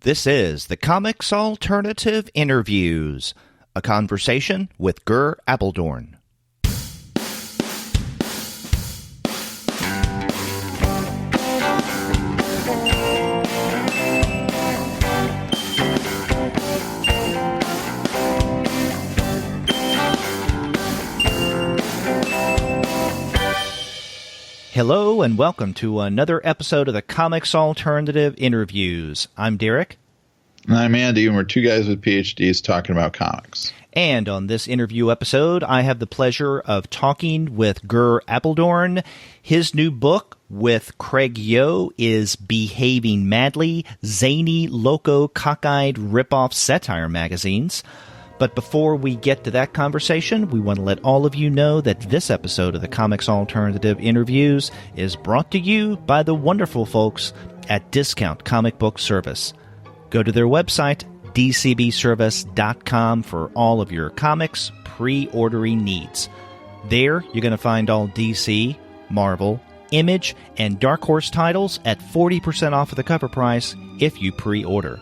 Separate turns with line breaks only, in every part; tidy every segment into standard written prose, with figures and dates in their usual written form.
This is the Comics Alternative Interviews, a conversation with Ger Apeldoorn. Hello and welcome to another episode of the Comics Alternative Interviews. I'm Derek.
And I'm Andy, and we're two guys with PhDs talking about comics.
And on this interview episode, I have the pleasure of talking with Ger Apeldoorn. His new book with Craig Yoe is Behaving Madly, Zany, Loco, Cockeyed, Ripoff Satire Magazines. But before we get to that conversation, we want to let all of you know that this episode of the Comics Alternative Interviews is brought to you by the wonderful folks at Discount Comic Book Service. Go to their website, dcbservice.com, for all of your comics pre-ordering needs. There, you're going to find all DC, Marvel, Image, and Dark Horse titles at 40% off of the cover price if you pre-order.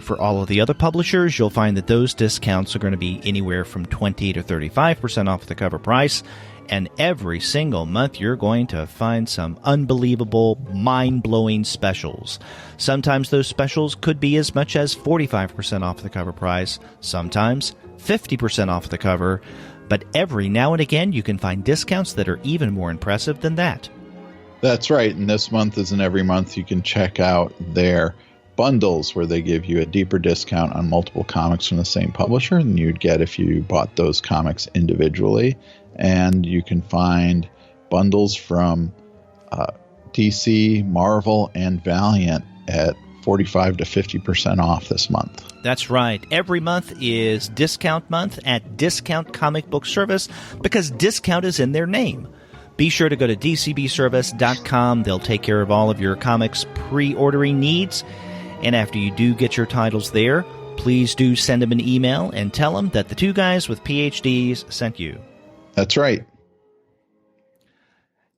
For all of the other publishers, you'll find that those discounts are going to be anywhere from 20 to 35% off the cover price, and every single month you're going to find some unbelievable, mind-blowing specials. Sometimes those specials could be as much as 45% off the cover price, sometimes 50% off the cover, but every now and again you can find discounts that are even more impressive than that.
That's right, and this month is, and every month you can check out their bundles where they give you a deeper discount on multiple comics from the same publisher than you'd get if you bought those comics individually. And you can find bundles from DC, Marvel, and Valiant at 45 to 50% off this month.
That's right. Every month is discount month at Discount Comic Book Service because discount is in their name. Be sure to go to dcbservice.com. They'll take care of all of your comics pre-ordering needs. And after you do get your titles there, please do send them an email and tell them that the two guys with PhDs sent you.
That's right.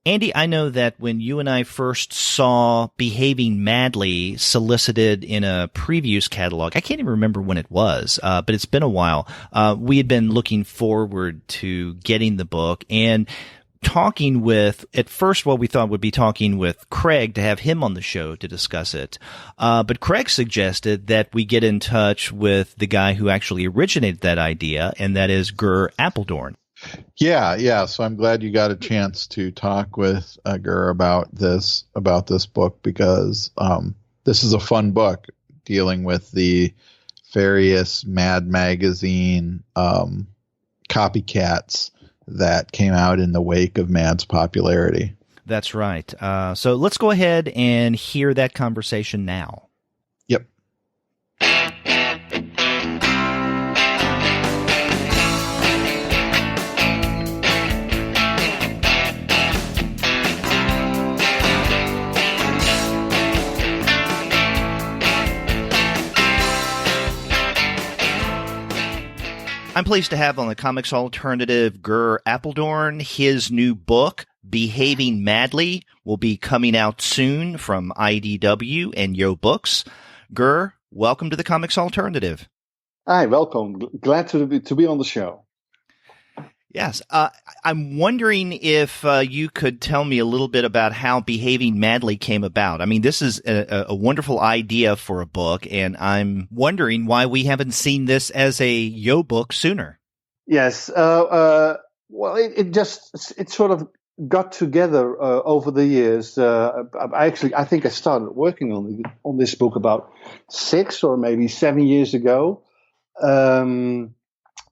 Andy, I know that when you and I first saw Behaving Madly solicited in a previews catalog, I can't even remember when it was, but it's been a while. We had been looking forward to getting the book and talking with, at first what we thought would be talking with Craig to have him on the show to discuss it. But Craig suggested that we get in touch with the guy who actually originated that idea, and that is Ger Apeldoorn.
Yeah. So I'm glad you got a chance to talk with Ger about this book because this is a fun book dealing with the various Mad magazine copycats that came out in the wake of Mad's popularity.
That's right. So let's go ahead and hear that conversation now.
Yep.
I'm pleased to have on the Comics Alternative Ger Apeldoorn. His new book, Behaving Madly, will be coming out soon from IDW and Yoe Books. Ger, welcome to the Comics Alternative.
Hi, welcome. Glad to be on the show.
Yes. I'm wondering if you could tell me a little bit about how Behaving Madly came about. I mean, this is a wonderful idea for a book, and I'm wondering why we haven't seen this as a Yoe book sooner.
Yes. Well, it sort of got together over the years. I think I started working on this book about 6 or maybe 7 years ago.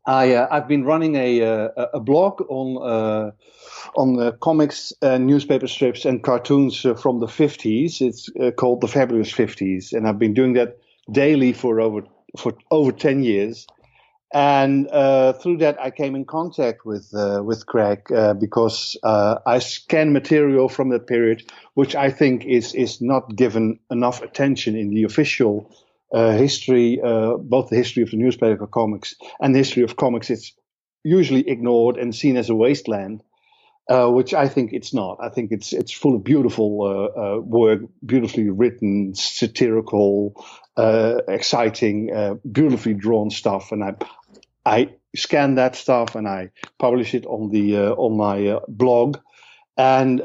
I've been running a blog on comics, newspaper strips, and cartoons from the 50s. It's called The Fabulous 50s, and I've been doing that daily for over 10 years. And through that, I came in contact with Craig because I scanned material from that period, which I think is not given enough attention in the official history, both the history of the newspaper comics and the history of comics. It's usually ignored and seen as a wasteland. which I think it's not. I think it's full of beautiful work, beautifully written, satirical, exciting, beautifully drawn stuff, and I scan that stuff and I publish it on my blog. And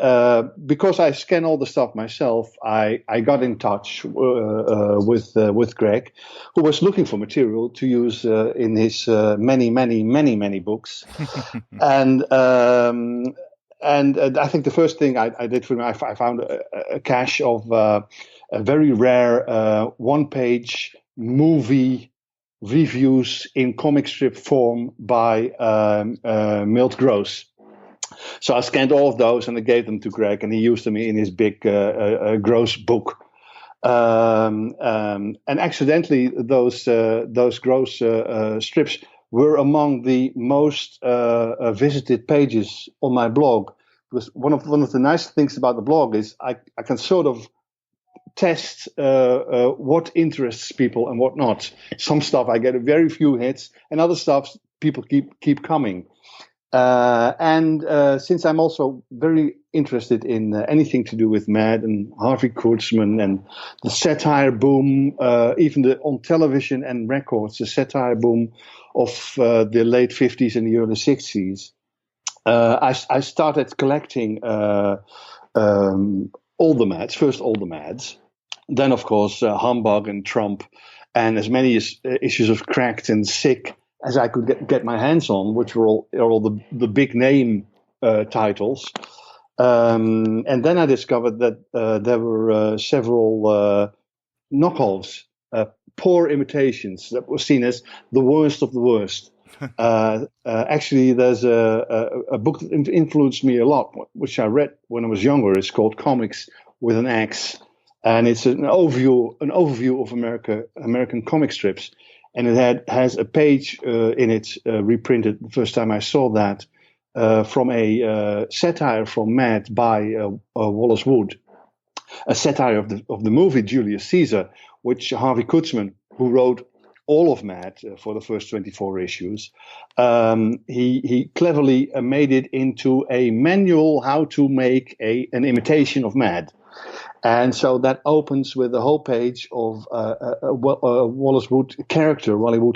because I scan all the stuff myself, I got in touch with Greg, who was looking for material to use in his many books. And I think the first thing I did for him, I found a cache of a very rare one-page movie reviews in comic strip form by Milt Gross. So I scanned all of those and I gave them to Greg, and he used them in his big Gross book. And accidentally, those Gross strips were among the most visited pages on my blog. Because one of the nice things about the blog is I can sort of test what interests people and what not. Some stuff I get very few hits, and other stuff people keep coming. And since I'm also very interested in anything to do with Mad and Harvey Kurtzman and the satire boom, even on television and records, the satire boom of the late 50s and the early 60s, I started collecting all the Mads, first all the Mads, then of course Humbug and Trump, and as many issues of Cracked and Sick as I could get my hands on, which were all the big name titles. And then I discovered that there were several knockoffs, poor imitations that were seen as the worst of the worst. Actually, there's a book that influenced me a lot, which I read when I was younger. It's called Comics with an X, and it's an overview of American comic strips. And it has a page in it reprinted the first time I saw that from a satire from Mad by Wallace Wood, a satire of the movie Julius Caesar, which Harvey Kurtzman, who wrote all of Mad for the first 24 issues, he cleverly made it into a manual how to make an imitation of Mad. And so that opens with a whole page of Wally Wood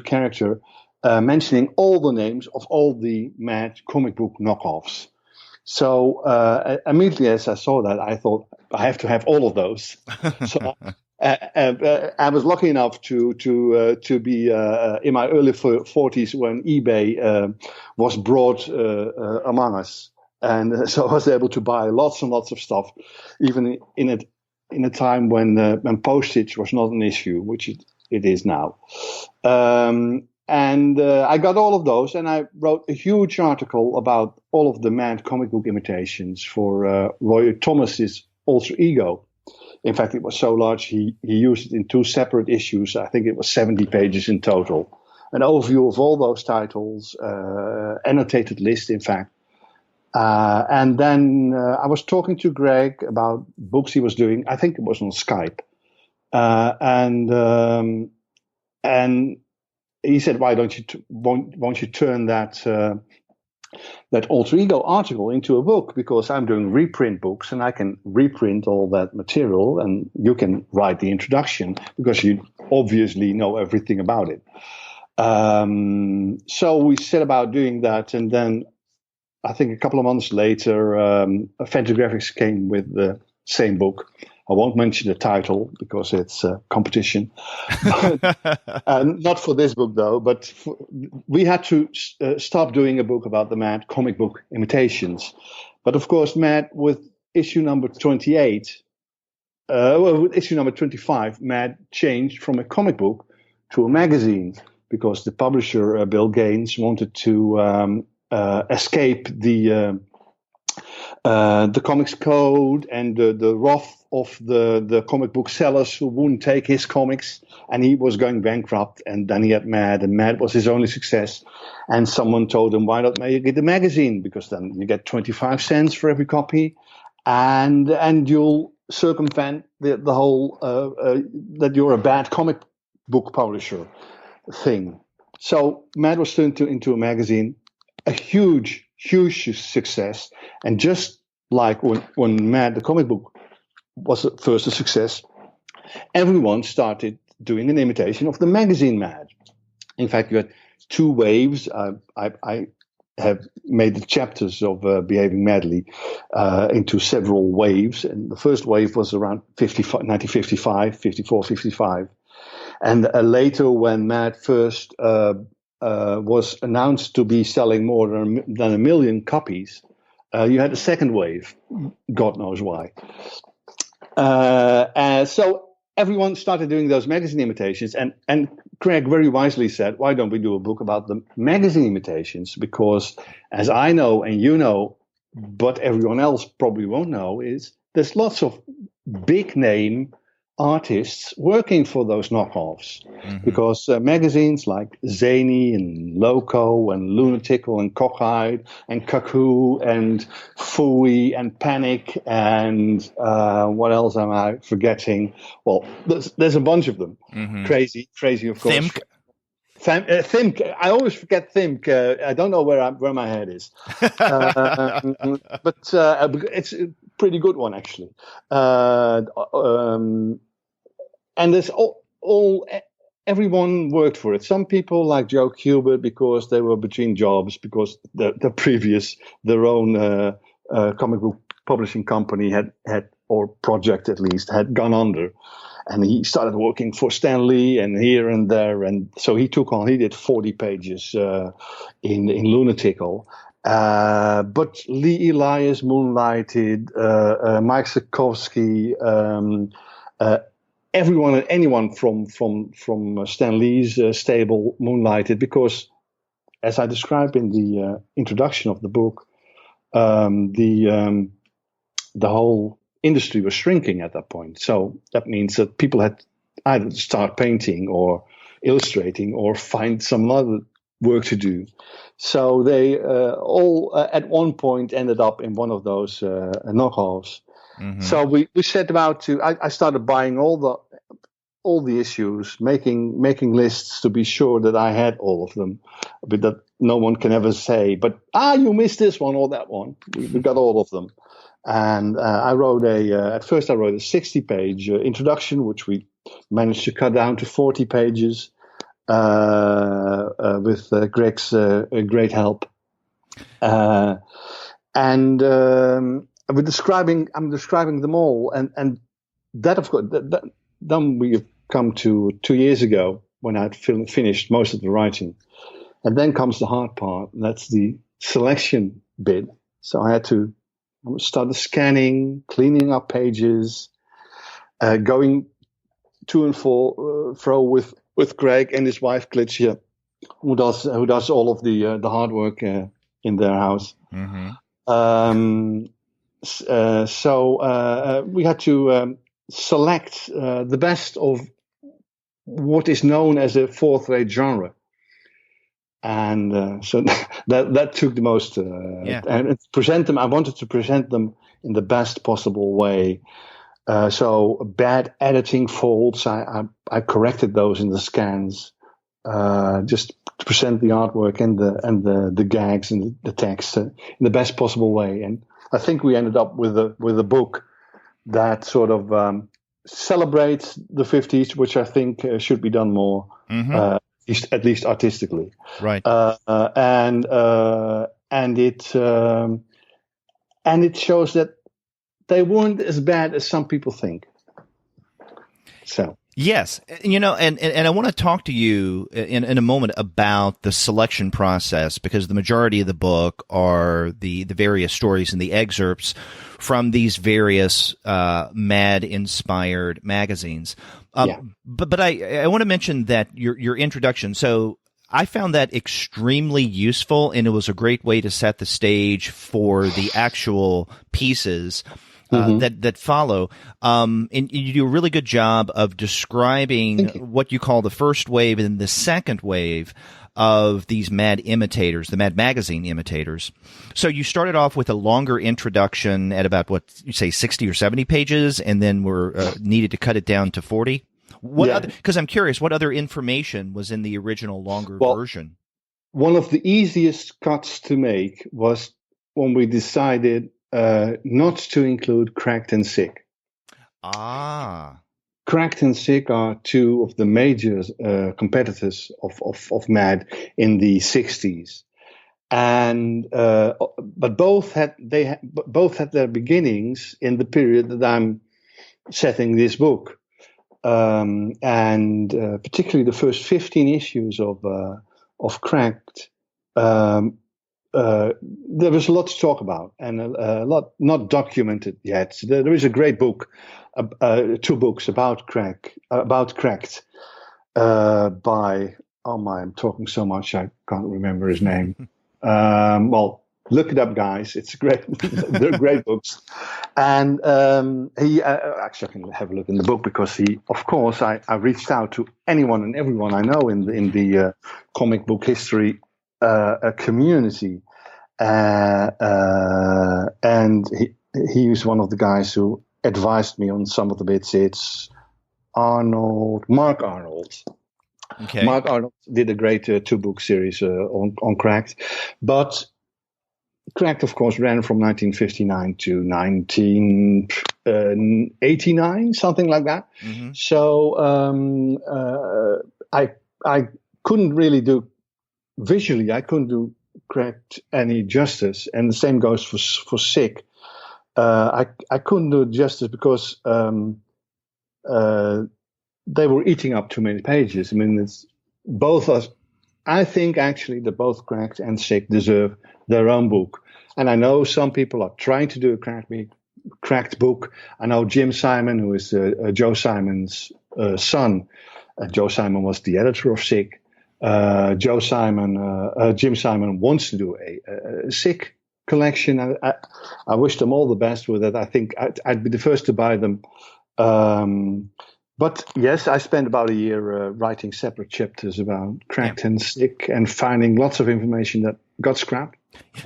character, mentioning all the names of all the Mad comic book knockoffs. So immediately as I saw that, I thought I have to have all of those. So I was lucky enough to be in my early 40s when eBay was brought among us. And so I was able to buy lots and lots of stuff, even in a time when postage was not an issue, which it is now. And I got all of those, and I wrote a huge article about all of the Mad comic book imitations for Roy Thomas's alter ego. In fact, it was so large he used it in 2 separate issues. I think it was 70 pages in total. An overview of all those titles, annotated list, in fact. And then I was talking to Greg about books he was doing. I think it was on Skype. And he said, "Why don't you turn that alter ego article into a book? Because I'm doing reprint books and I can reprint all that material, and you can write the introduction because you obviously know everything about it." So we set about doing that, and then I think a couple of months later, Fantagraphics came with the same book. I won't mention the title because it's competition. Not for this book, though, but we had to stop doing a book about the Mad comic book imitations. But of course, Mad, with issue number 28, with issue number 25, Mad changed from a comic book to a magazine because the publisher, Bill Gaines, wanted to escape the comics code and the wrath of the comic book sellers who wouldn't take his comics, and he was going bankrupt. And then he had Mad, and Mad was his only success. And someone told him, "Why not make it a magazine? Because then you get 25 cents for every copy, and you'll circumvent the whole that you're a bad comic book publisher thing." So Mad was turned into a magazine. A huge huge success. And just like when Mad, the comic book, was at first a success, everyone started doing an imitation of the magazine Mad. In fact, you had two waves. I have made the chapters of Behaving Madly into several waves. And the first wave was around 1955, 54, 55. And later, when Mad first was announced to be selling more than 1 million copies, you had a second wave. God knows why. So everyone started doing those magazine imitations. And Craig very wisely said, why don't we do a book about the magazine imitations? Because as I know and you know, but everyone else probably won't know, is there's lots of big name artists working for those knockoffs, because magazines like Zany and Loco and Lunatickle and Cockeyed and Cuckoo and Fooey and Panic and what else am I forgetting? Well, there's a bunch of them. Crazy, of course.
Thimk.
Thimk. I always forget Thimk. I don't know where my head is, but it's a pretty good one actually. And there's everyone worked for it. Some people like Joe Kubert because they were between jobs because their own comic book publishing company had or project at least had gone under. And he started working for Stan Lee and here and there. And so he did 40 pages in Lunatickle. But Lee Elias moonlighted, Mike Sikowski, everyone and anyone from Stan Lee's stable moonlighted, because, as I described in the introduction of the book, the whole industry was shrinking at that point. So that means that people had either to start painting or illustrating or find some other work to do. So they all at one point ended up in one of those knockoffs. So we set about to. I started buying all the issues, making lists to be sure that I had all of them, but that no one can ever say, but you missed this one or that one. We got all of them. And I wrote at first I wrote a 60-page introduction, which we managed to cut down to 40 pages with Greg's great help. I'm describing them all, and that of course. Then we have come to 2 years ago when I'd finished most of the writing, and then comes the hard part. And that's the selection bit. So I had to start scanning, cleaning up pages, going to and fro with Greg and his wife Glitch, who does all of the hard work in their house. So we had to select the best of what is known as a fourth-rate genre. And so that took the most. And present them. I wanted to present them in the best possible way. So bad editing faults, I corrected those in the scans, just to present the artwork and the gags and the text in the best possible way. And I think we ended up with a book that sort of celebrates the 50s, which I think should be done more. At least artistically,
right?
And it shows that they weren't as bad as some people think. So
yes, and I want to talk to you in a moment about the selection process, because the majority of the book are the various stories and the excerpts from these various Mad-inspired magazines. But I want to mention that your introduction. So I found that extremely useful, and it was a great way to set the stage for the actual pieces that follow. And you do a really good job of describing what you call the first wave and the second wave of these Mad imitators, the Mad magazine imitators. So you started off with a longer introduction at about, what you say, 60 or 70 pages, and then were needed to cut it down to 40. Because I'm curious, what other information was in the original longer version?
one of the easiest cuts to make was when we decided not to include Cracked and Sick.
Ah.
Cracked and Sick are two of the major competitors of Mad in the 60s. And but both had their beginnings in the period that I'm setting this book, and particularly the first 15 issues of Cracked. There was a lot to talk about, and a lot not documented yet. There is a great book, 2 books about Cracked by I'm talking so much I can't remember his name. Well, look it up, guys. It's great. They're great books. And he actually, I can have a look in the book because of course, I reached out to anyone and everyone I know in the comic book history community, and he was one of the guys who advised me on some of the bits. It's Mark Arnold.
Okay.
Mark Arnold did a great 2-book series on Cracked, but Cracked, of course, ran from 1959 to 1989, something like that. Mm-hmm. So I couldn't really do visually. I couldn't do Cracked any justice, and the same goes for Sick. I couldn't do it justice because they were eating up too many pages. I mean, it's both us. I think actually that both Cracked and Sick deserve their own book. And I know some people are trying to do a Cracked book. I know Jim Simon, who is Joe Simon's son. Joe Simon was the editor of Sick. Jim Simon wants to do a Sick collection. I wish them all the best with it. I think I'd be the first to buy them. But yes, I spent about a year writing separate chapters about Cracked and Sick and finding lots of information that got scrapped.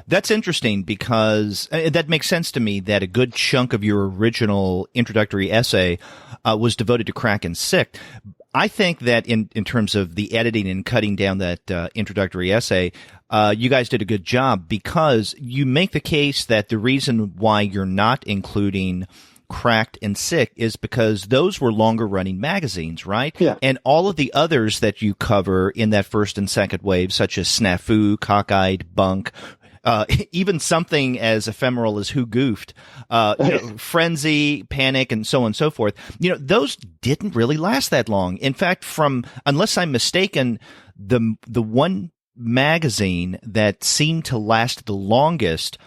That's interesting because that makes sense to me that a good chunk of your original introductory essay was devoted to Cracked and Sick. I think that in terms of the editing and cutting down that introductory essay, you guys did a good job because you make the case that the reason why you're not including Cracked and Sick is because those were longer running magazines, right?
Yeah.
And all of the others that you cover in that first and second wave, such as SNAFU, Cockeyed, Bunk, even something as ephemeral as Who Goofed, Frenzy, Panic, and so on and so forth. Those didn't really last that long. In fact, unless I'm mistaken, the one magazine that seemed to last the longest,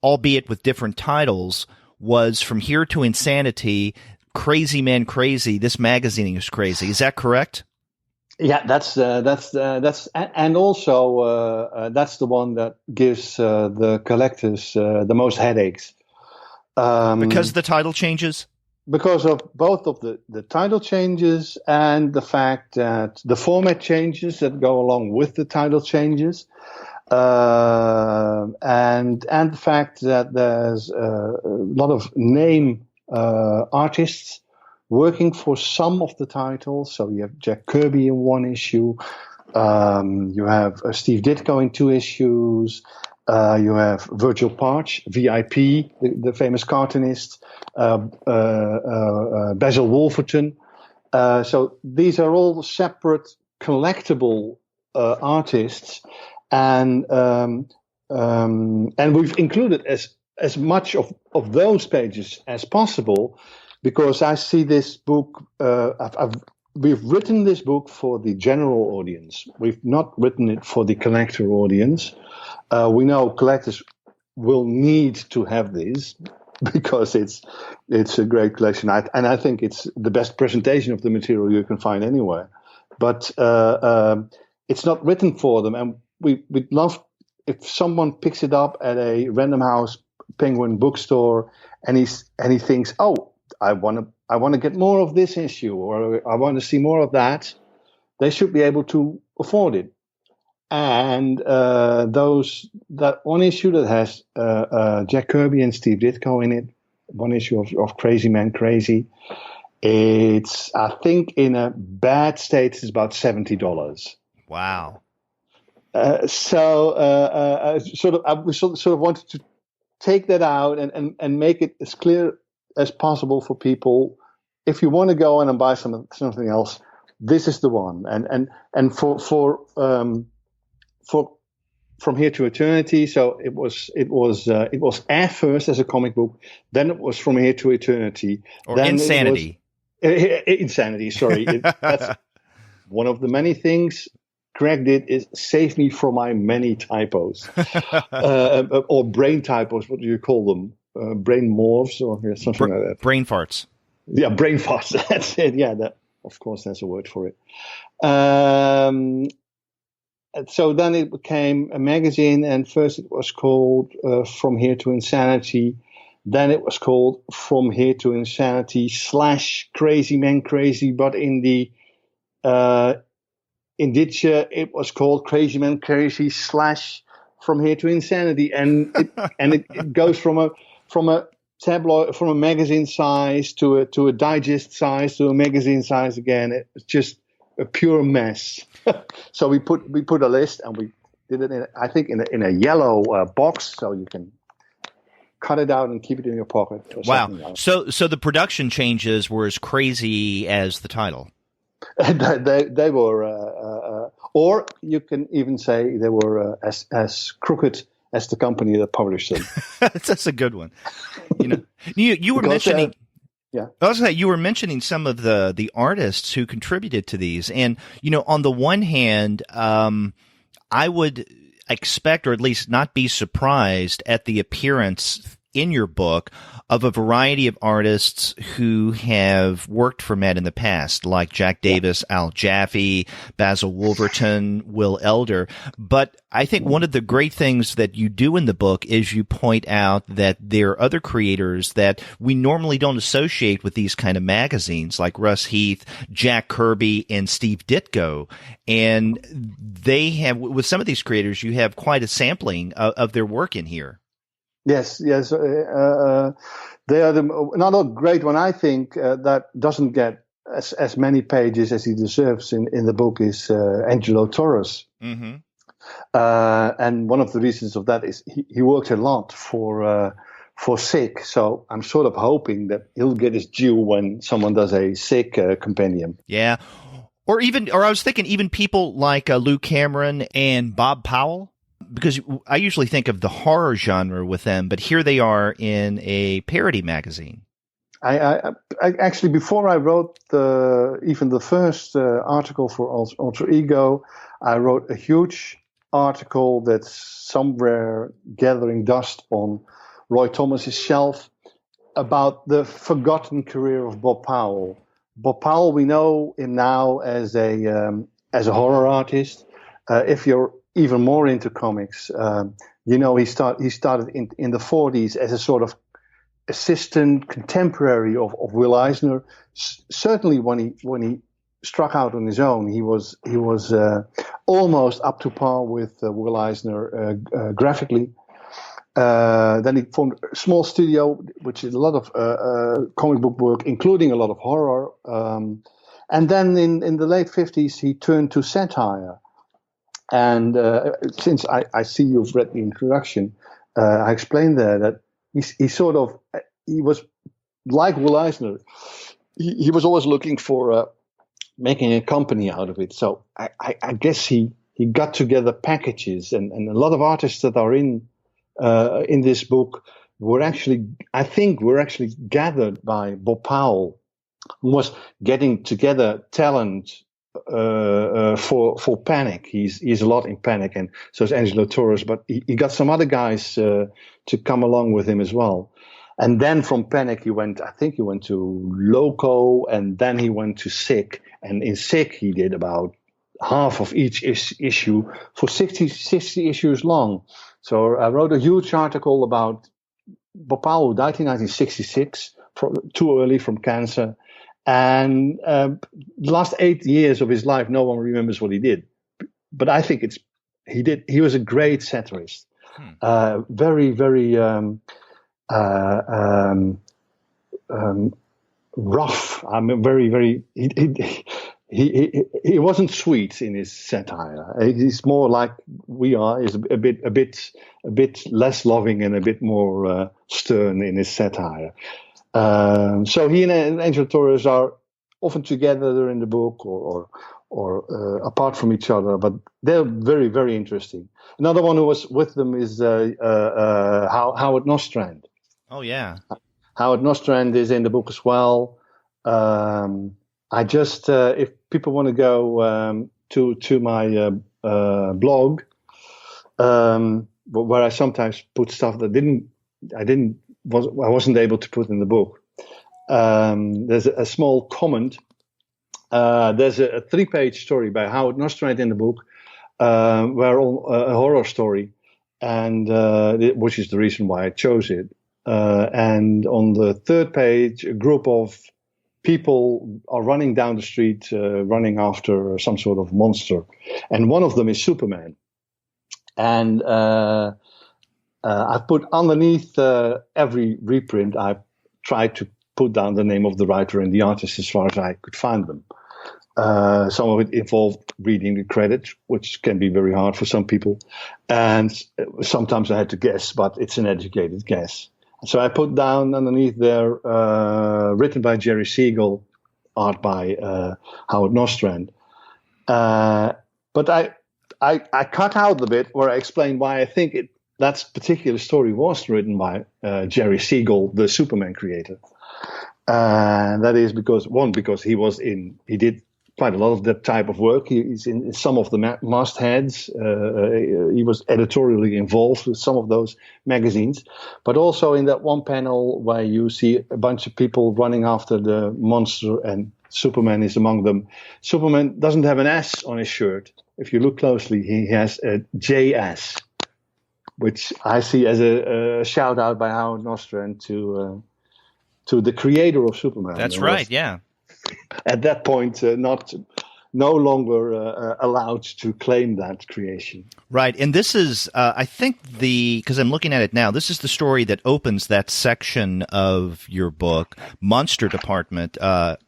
albeit with different titles, was From Here to Insanity, Crazy Man Crazy. This magazine is crazy. Is that correct?
Yeah, that's and also that's the one that gives the collectors the most headaches.
Because of the title changes?
Because of both of the title changes and the fact that the format changes that go along with the title changes. And the fact that there's a lot of name artists working for some of the titles. So you have Jack Kirby in one issue. You have Steve Ditko in 2 issues. You have Virgil Parch, VIP, the famous cartoonist. Basil Wolverton. So these are all separate collectible artists. And we've included as much of those pages as possible, because I see this book. We've written this book for the general audience. We've not written it for the collector audience. We know collectors will need to have this because it's a great collection, and I think it's the best presentation of the material you can find anywhere. But it's not written for them, and we'd love if someone picks it up at a Random House Penguin bookstore and he thinks, oh, I want to get more of this issue, or I want to see more of that. They should be able to afford it. And that one issue that has Jack Kirby and Steve Ditko in it, one issue of Crazy Man Crazy, it's, I think, in a bad state, it's about $70.
Wow.
I sort of wanted to take that out and make it as clear as possible for people. If you want to go in and buy something else, this is the one. And for From Here to Eternity, so it was at first as a comic book, then it was From Here to Eternity,
or
then
Insanity.
Insanity. Sorry, that's one of the many things Craig did is save me from my many typos, or brain typos. What do you call them? Brain morphs or something like that.
Brain farts.
Yeah, brain farts. That's it. Yeah, of course, there's a word for it. So then it became a magazine, and first it was called From Here to Insanity. Then it was called From Here to Insanity / Crazy Man Crazy, but in the Ditcher it was called Crazy Man Crazy / From Here to Insanity, and it goes from a tabloid, from a magazine size to a digest size to a magazine size again. It's just a pure mess. So we put a list, and we did it in a yellow box, so you can cut it out and keep it in your pocket.
Wow! So the production changes were as crazy as the title.
They were, or you can even say they were as crooked as the company that published them.
That's a good one. You were mentioning.
Yeah.
I was going to say, you were mentioning some of the artists who contributed to these. And, on the one hand, I would expect, or at least not be surprised at the appearance in your book of a variety of artists who have worked for Mad in the past, like Jack Davis, Al Jaffee, Basil Wolverton, Will Elder. But I think one of the great things that you do in the book is you point out that there are other creators that we normally don't associate with these kind of magazines, like Russ Heath, Jack Kirby, and Steve Ditko. And they have, with some of these creators, you have quite a sampling of their work in here.
Yes. They are another great one. I think that doesn't get as many pages as he deserves in the book is Angelo Torres.
Mm-hmm.
And one of the reasons of that is he worked a lot for Sick. So I'm sort of hoping that he'll get his due when someone does a Sick compendium.
Yeah, or I was thinking even people like Lou Cameron and Bob Powell. Because I usually think of the horror genre with them, but here they are in a parody magazine.
I actually, before I wrote even the first article for Alter Ego, I wrote a huge article that's somewhere gathering dust on Roy Thomas's shelf about the forgotten career of Bob Powell. Bob Powell, we know him now as a horror artist. If you're even more into comics, he started in the 40s as a sort of assistant contemporary of Will Eisner. Certainly when he struck out on his own, he was almost up to par with Will Eisner graphically. Then he formed a small studio, which is a lot of comic book work, including a lot of horror. And then in the late 50s, he turned to satire. And since I see you've read the introduction, I explained there that he was like Will Eisner. He was always looking for making a company out of it. So I guess he got together packages, and a lot of artists that are in this book were actually gathered by Bob Powell, who was getting together talent for Panic. He's a lot in Panic, and so is Angelo Torres, but he got some other guys to come along with him as well. And then from Panic he went to Loco, and then he went to Sick, and in Sick he did about half of each issue for 60 issues long. So I wrote a huge article about Bob Powell, who died in 1966, too early from cancer. And the last 8 years of his life, no one remembers what he did. But I think he was a great satirist. Very, very rough. I mean, very, very. he wasn't sweet in his satire. He's more like we are. He's a bit less loving and a bit more stern in his satire. So he and Angel Torres are often together in the book or apart from each other, but they're very, very interesting. Another one who was with them is Howard Nostrand.
Oh yeah,
Howard Nostrand is in the book as well. I just, if people want to go to my blog, where I sometimes put stuff that I wasn't able to put in the book. There's a small comment. There's a 3-page story by Howard Nostrand in the book, where a horror story, and which is the reason why I chose it. And on the 3rd page, a group of people are running down the street, running after some sort of monster, and one of them is Superman. And I've put underneath every reprint, I tried to put down the name of the writer and the artist as far as I could find them. Some of it involved reading the credits, which can be very hard for some people. And sometimes I had to guess, but it's an educated guess. So I put down underneath there, written by Jerry Siegel, art by Howard Nostrand. But I cut out the bit where I explained why I think that particular story was written by Jerry Siegel, the Superman creator. And that is because he did quite a lot of that type of work. He's in some of the mastheads. He was editorially involved with some of those magazines, but also in that one panel where you see a bunch of people running after the monster and Superman is among them. Superman doesn't have an S on his shirt. If you look closely, he has a JS, which I see as a shout out by Howard Nostrand to the creator of Superman.
That's right, yeah.
At that point, no longer allowed to claim that creation.
Right, and this is, I think because I'm looking at it now, this is the story that opens that section of your book, Monster Department.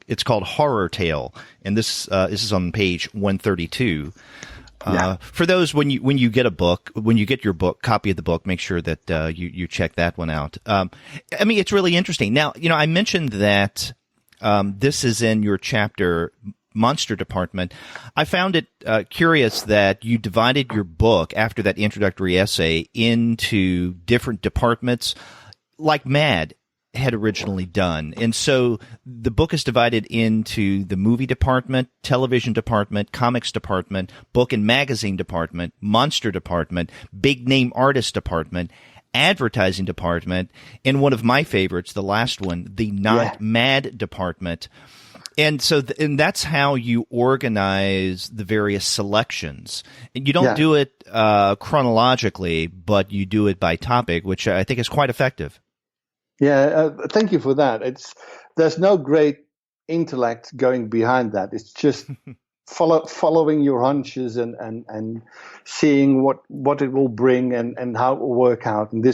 It's called Horror Tale, and this is on page 132. For those, when you get your book, copy of the book, make sure that you check that one out. I mean, it's really interesting. Now, I mentioned that this is in your chapter, Monster Department. I found it curious that you divided your book after that introductory essay into different departments, like Mad had originally done. And so the book is divided into the movie department, television department, comics department, book and magazine department, monster department, big name artist department, advertising department, and one of my favorites, the last one, the Mad department. And so, and that's how you organize the various selections. And you don't do it chronologically, but you do it by topic, which I think is quite effective.
Yeah, thank you for that. There's no great intellect going behind that. It's just following your hunches and seeing what it will bring and how it will work out. And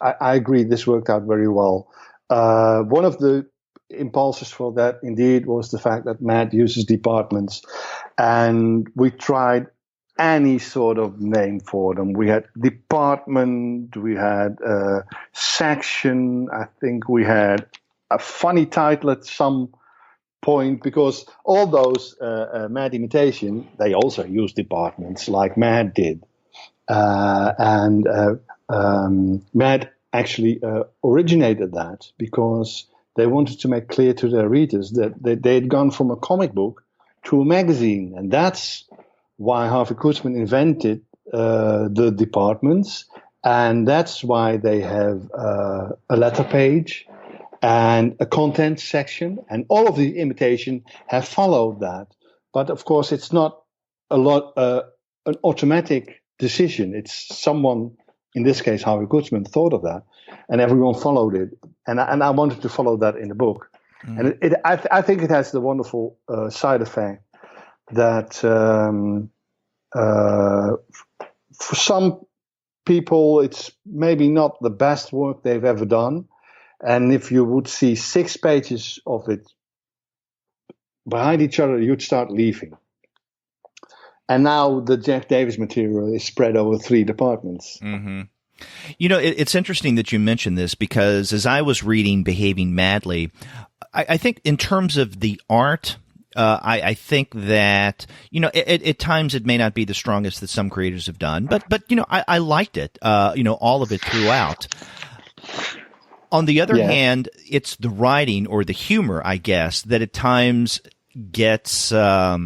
I agree, this worked out very well. One of the impulses for that indeed was the fact that Mad uses departments, and we tried any sort of name for them. We had department, we had section, I think we had a funny title at some point, because all those Mad imitation, they also use departments like Mad did. And Mad actually originated that because they wanted to make clear to their readers that they had gone from a comic book to a magazine. And that's why Harvey Kurtzman invented the departments. And that's why they have a letter page and a content section. And all of the imitation have followed that. But of course, it's not an automatic decision. It's someone, in this case, Harvey Kurtzman, thought of that, and everyone followed it. And I wanted to follow that in the book. Mm. And I think it has the wonderful side effect that for some people, it's maybe not the best work they've ever done. And if you would see 6 pages of it behind each other, you'd start leaving. And now the Jeff Davis material is spread over 3 departments.
Mm-hmm. You know, it's interesting that you mentioned this, because as I was reading Behaving Madly, I think in terms of the art, I think that, you know, at times it may not be the strongest that some creators have done, but you know, I liked it, you know, all of it throughout. On the other hand, it's the writing or the humor, I guess, that at times gets a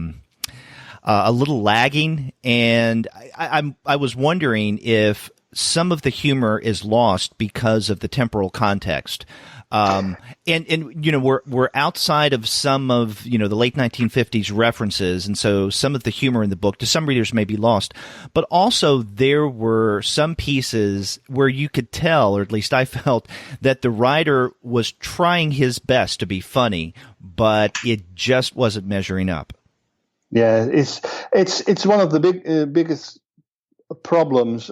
little lagging, and I was wondering if some of the humor is lost because of the temporal context. And you know, we're outside of some of, you know, the late 1950s references, and so some of the humor in the book to some readers may be lost. But also there were some pieces where you could tell, or at least I felt, that the writer was trying his best to be funny, but it just wasn't measuring up.
Yeah, it's one of the biggest problems.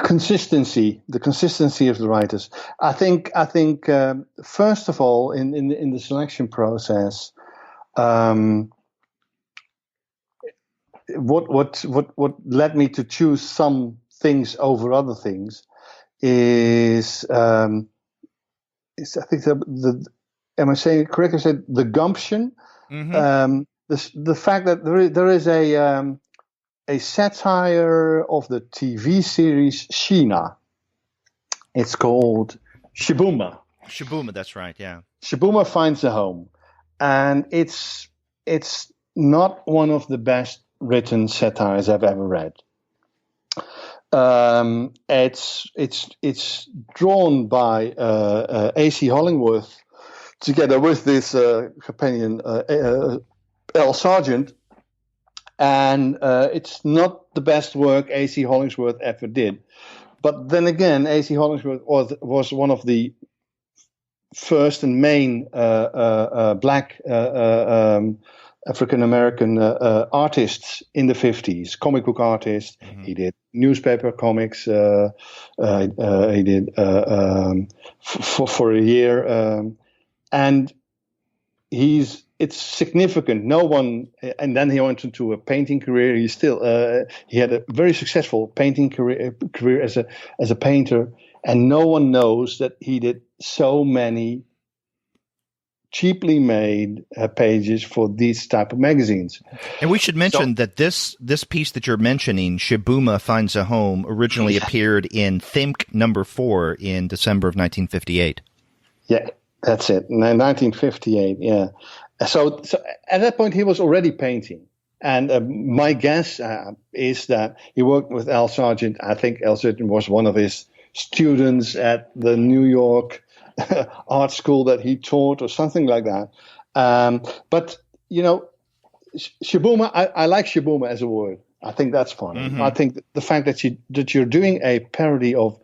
Consistency, the consistency of the writers. I think first of all, in the selection process, what led me to choose some things over other things is I think the am I saying it correctly? I said the gumption. Mm-hmm. The fact that there is a satire of the TV series Sheena. It's called Shibuma.
Shibuma, that's right, yeah.
Shibuma Finds a Home. And it's not one of the best written satires I've ever read. It's drawn by A.C. Hollingworth together with this companion L. Sargent. And it's not the best work A.C. Hollingsworth ever did. But then again, A.C. Hollingsworth was one of the first and main black African-American artists in the 50s, comic book artist. Mm-hmm. He did newspaper comics. He did for a year. And it's significant. No one, and then he went into a painting career. He had a very successful painting career as a painter, and no one knows that he did so many cheaply made pages for these type of magazines.
And we should mention that this piece that you're mentioning, Shibuma Finds a Home, originally appeared in Thimk #4 in December of 1958.
Yeah, that's it. 1958. Yeah. So at that point, he was already painting. And my guess is that he worked with Al Sargent. I think Al Sargent was one of his students at the New York art school that he taught or something like that. But, you know, Shibuma, I like Shibuma as a word. I think that's fun. Mm-hmm. I think the fact that you're doing a parody of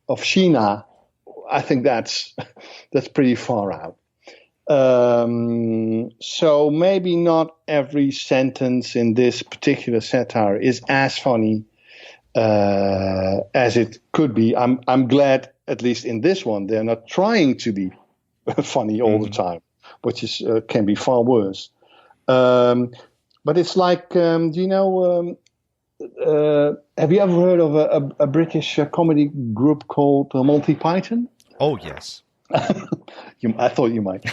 Sheena, I think that's pretty far out. So maybe not every sentence in this particular satire is as funny as it could be. I'm glad, at least in this one, they're not trying to be funny all the time, which is can be far worse. But it's like, do you know? Have you ever heard of a British comedy group called Monty Python?
Oh yes.
I thought you might.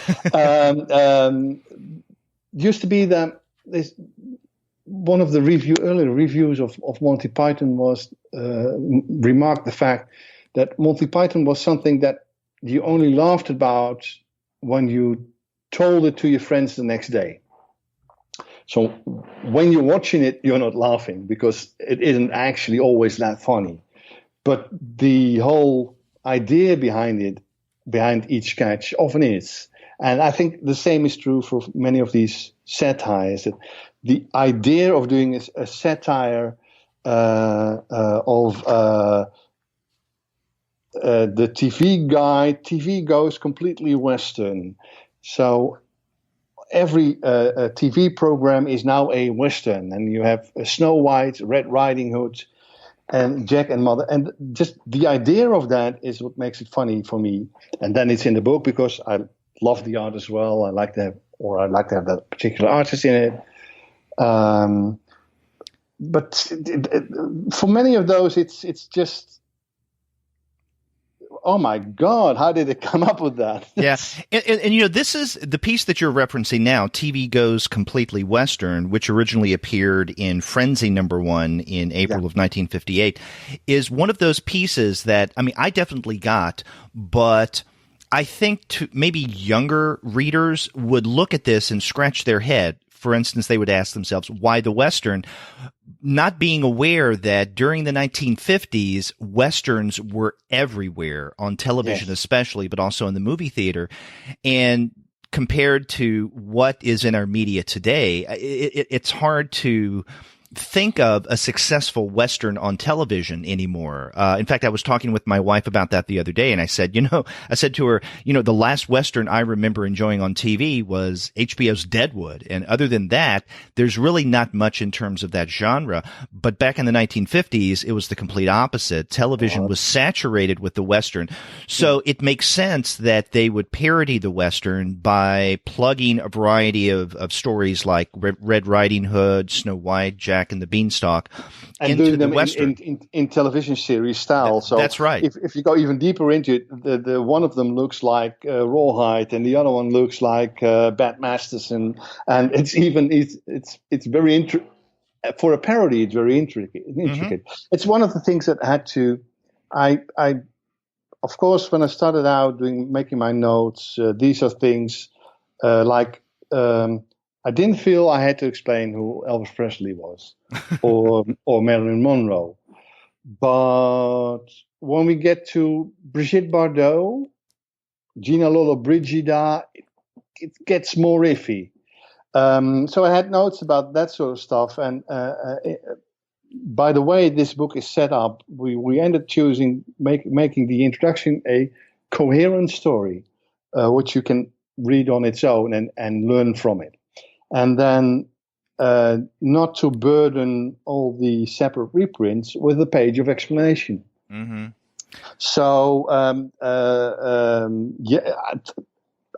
Used to be that one of the earlier reviews of Monty Python was remarked the fact that Monty Python was something that you only laughed about when you told it to your friends the next day. So when you're watching it, you're not laughing because it isn't actually always that funny. But the whole idea behind each sketch often is. And I think the same is true for many of these satires. That the idea of doing a satire of the TV guy, TV goes completely Western. So every TV program is now a Western, and you have Snow White, Red Riding Hood, and Jack and Mother, and just the idea of that is what makes it funny for me. And then it's in the book because I love the art as well. I like to have that particular artist in it. But for many of those, it's just, oh my God, how did it come up with that?
Yeah. And this is the piece that you're referencing now, TV Goes Completely Western, which originally appeared in Frenzy #1 in April of 1958, is one of those pieces that, I definitely got, but I think maybe younger readers would look at this and scratch their head. For instance, they would ask themselves, why the Western? Not being aware that during the 1950s, Westerns were everywhere, on television especially, but also in the movie theater. And compared to what is in our media today, it's hard to think of a successful Western on television anymore. In fact, I was talking with my wife about that the other day, and I said to her, the last Western I remember enjoying on TV was HBO's Deadwood. And other than that, there's really not much in terms of that genre. But back in the 1950s, it was the complete opposite. Television was saturated with the Western. So it makes sense that they would parody the Western by plugging a variety of stories like Red Riding Hood, Snow White, Jack and the Beanstalk,
and
into
doing them
the Western
in television series style. So
that's right.
If you go even deeper into it, the one of them looks like Rawhide, and the other one looks like Bat Masterson, and it's very for a parody. It's very intricate. It's one of the things that had to. I of course, when I started out making my notes, these are things like. I didn't feel I had to explain who Elvis Presley was or Marilyn Monroe. But when we get to Brigitte Bardot, Gina Lollobrigida, it gets more iffy. So I had notes about that sort of stuff. And by the way this book is set up, we ended choosing making the introduction a coherent story, which you can read on its own and learn from it. And then not to burden all the separate reprints with a page of explanation. Mm-hmm. So,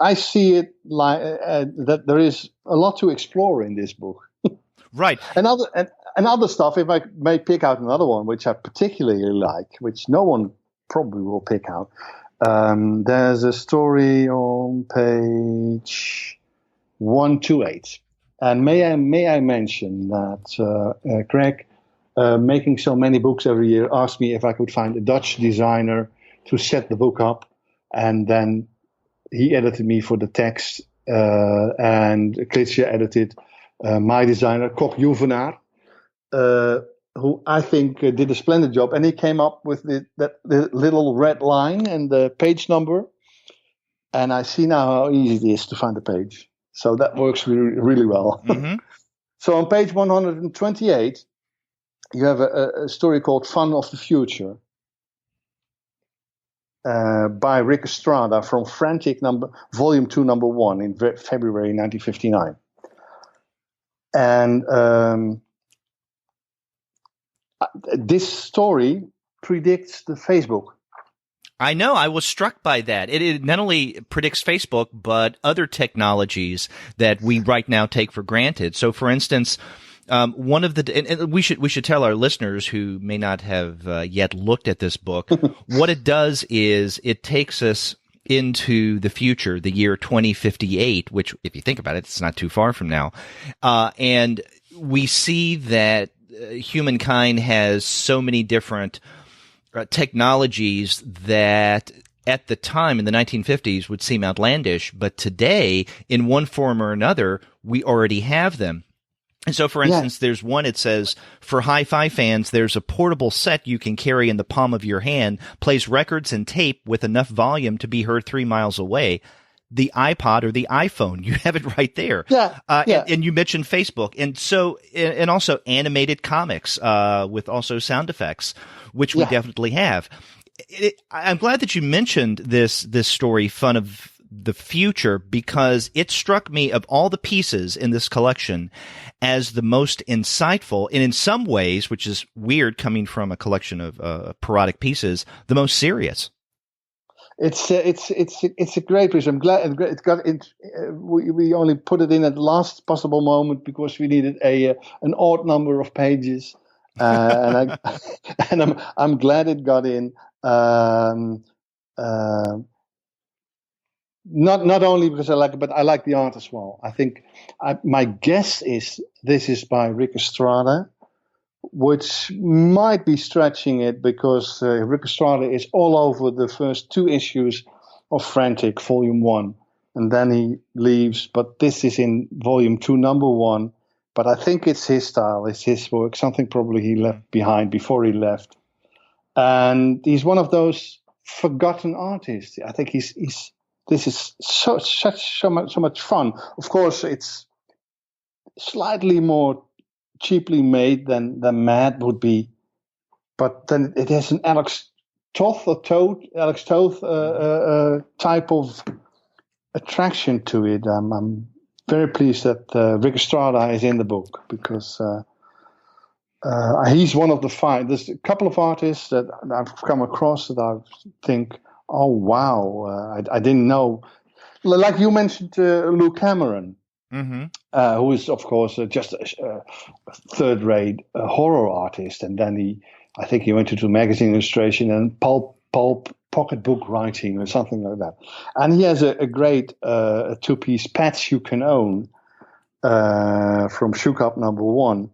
I see it like that there is a lot to explore in this book.
Right.
And other stuff, if I may pick out another one, which I particularly like, which no one probably will pick out. There's a story on page 128. And may I mention that Craig, making so many books every year, asked me if I could find a Dutch designer to set the book up. And then he edited me for the text, and Klitsje edited my designer, Kok Juvenaar, who I think did a splendid job. And he came up with the little red line and the page number. And I see now how easy it is to find the page. So that works really, really well. Mm-hmm. So on page 128, you have a story called Fun of the Future by Rick Estrada from Frantic Volume 2, Number 1 in February 1959. And this story predicts the Facebook.
I know. I was struck by that. It not only predicts Facebook, but other technologies that we right now take for granted. So, for instance, one of the and we should tell our listeners who may not have yet looked at this book what it does is it takes us into the future, the year 2058, which, if you think about it, it's not too far from now, and we see that humankind has so many different technologies that at the time in the 1950s would seem outlandish, but today, in one form or another, we already have them. And so, for instance, there's one, it says, for hi-fi fans, there's a portable set you can carry in the palm of your hand, plays records and tape with enough volume to be heard 3 miles away. The iPod or the iPhone, you have it right there. And you mentioned Facebook. And so, and also animated comics, with also sound effects, which we definitely have. I'm glad that you mentioned this story, Fun of the future because it struck me of all the pieces in this collection as the most insightful, and in some ways, which is weird coming from a collection of parodic pieces, the most serious.
It's a great piece. I'm glad it got it. We only put it in at the last possible moment because we needed an odd number of pages, and I'm glad it got in. Not only because I like it, but I like the art as well. I think my guess is this is by Rick Estrada, which might be stretching it because Rick Estrada is all over the first 2 issues of Frantic, Volume 1, and then he leaves. But this is in Volume 2, Number 1. But I think it's his style, it's his work, something probably he left behind before he left. And he's one of those forgotten artists. I think this is so much fun. Of course, it's slightly more cheaply made than Mad would be, but then it has an Alex Toth type of attraction to it. I'm very pleased that Rick Estrada is in the book because he's one of the 5. There's a couple of artists that I've come across that I think, oh wow, I didn't know. Like you mentioned, Lou Cameron. Mm-hmm. Who is, of course, just a third-rate horror artist, and then I think he went into magazine illustration and pulp pocketbook writing or something like that. And he has a great 2-piece Pets You Can Own from Shook Up Number 1,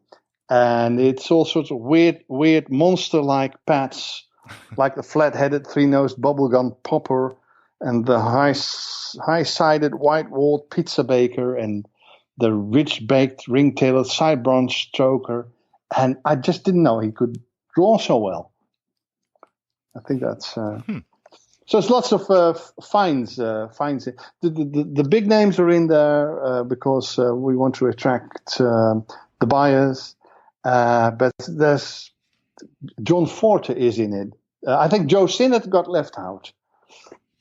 and it's all sorts of weird monster-like pets, like the flat-headed, 3-nosed bubblegum popper, and the high-sided, white-walled pizza baker, and the rich-baked, ring-tailed side-branch stroker. And I just didn't know he could draw so well. I think that's... So it's lots of finds. The big names are in there because we want to attract the buyers. But there's... John Forte is in it. I think Joe Sinnott got left out.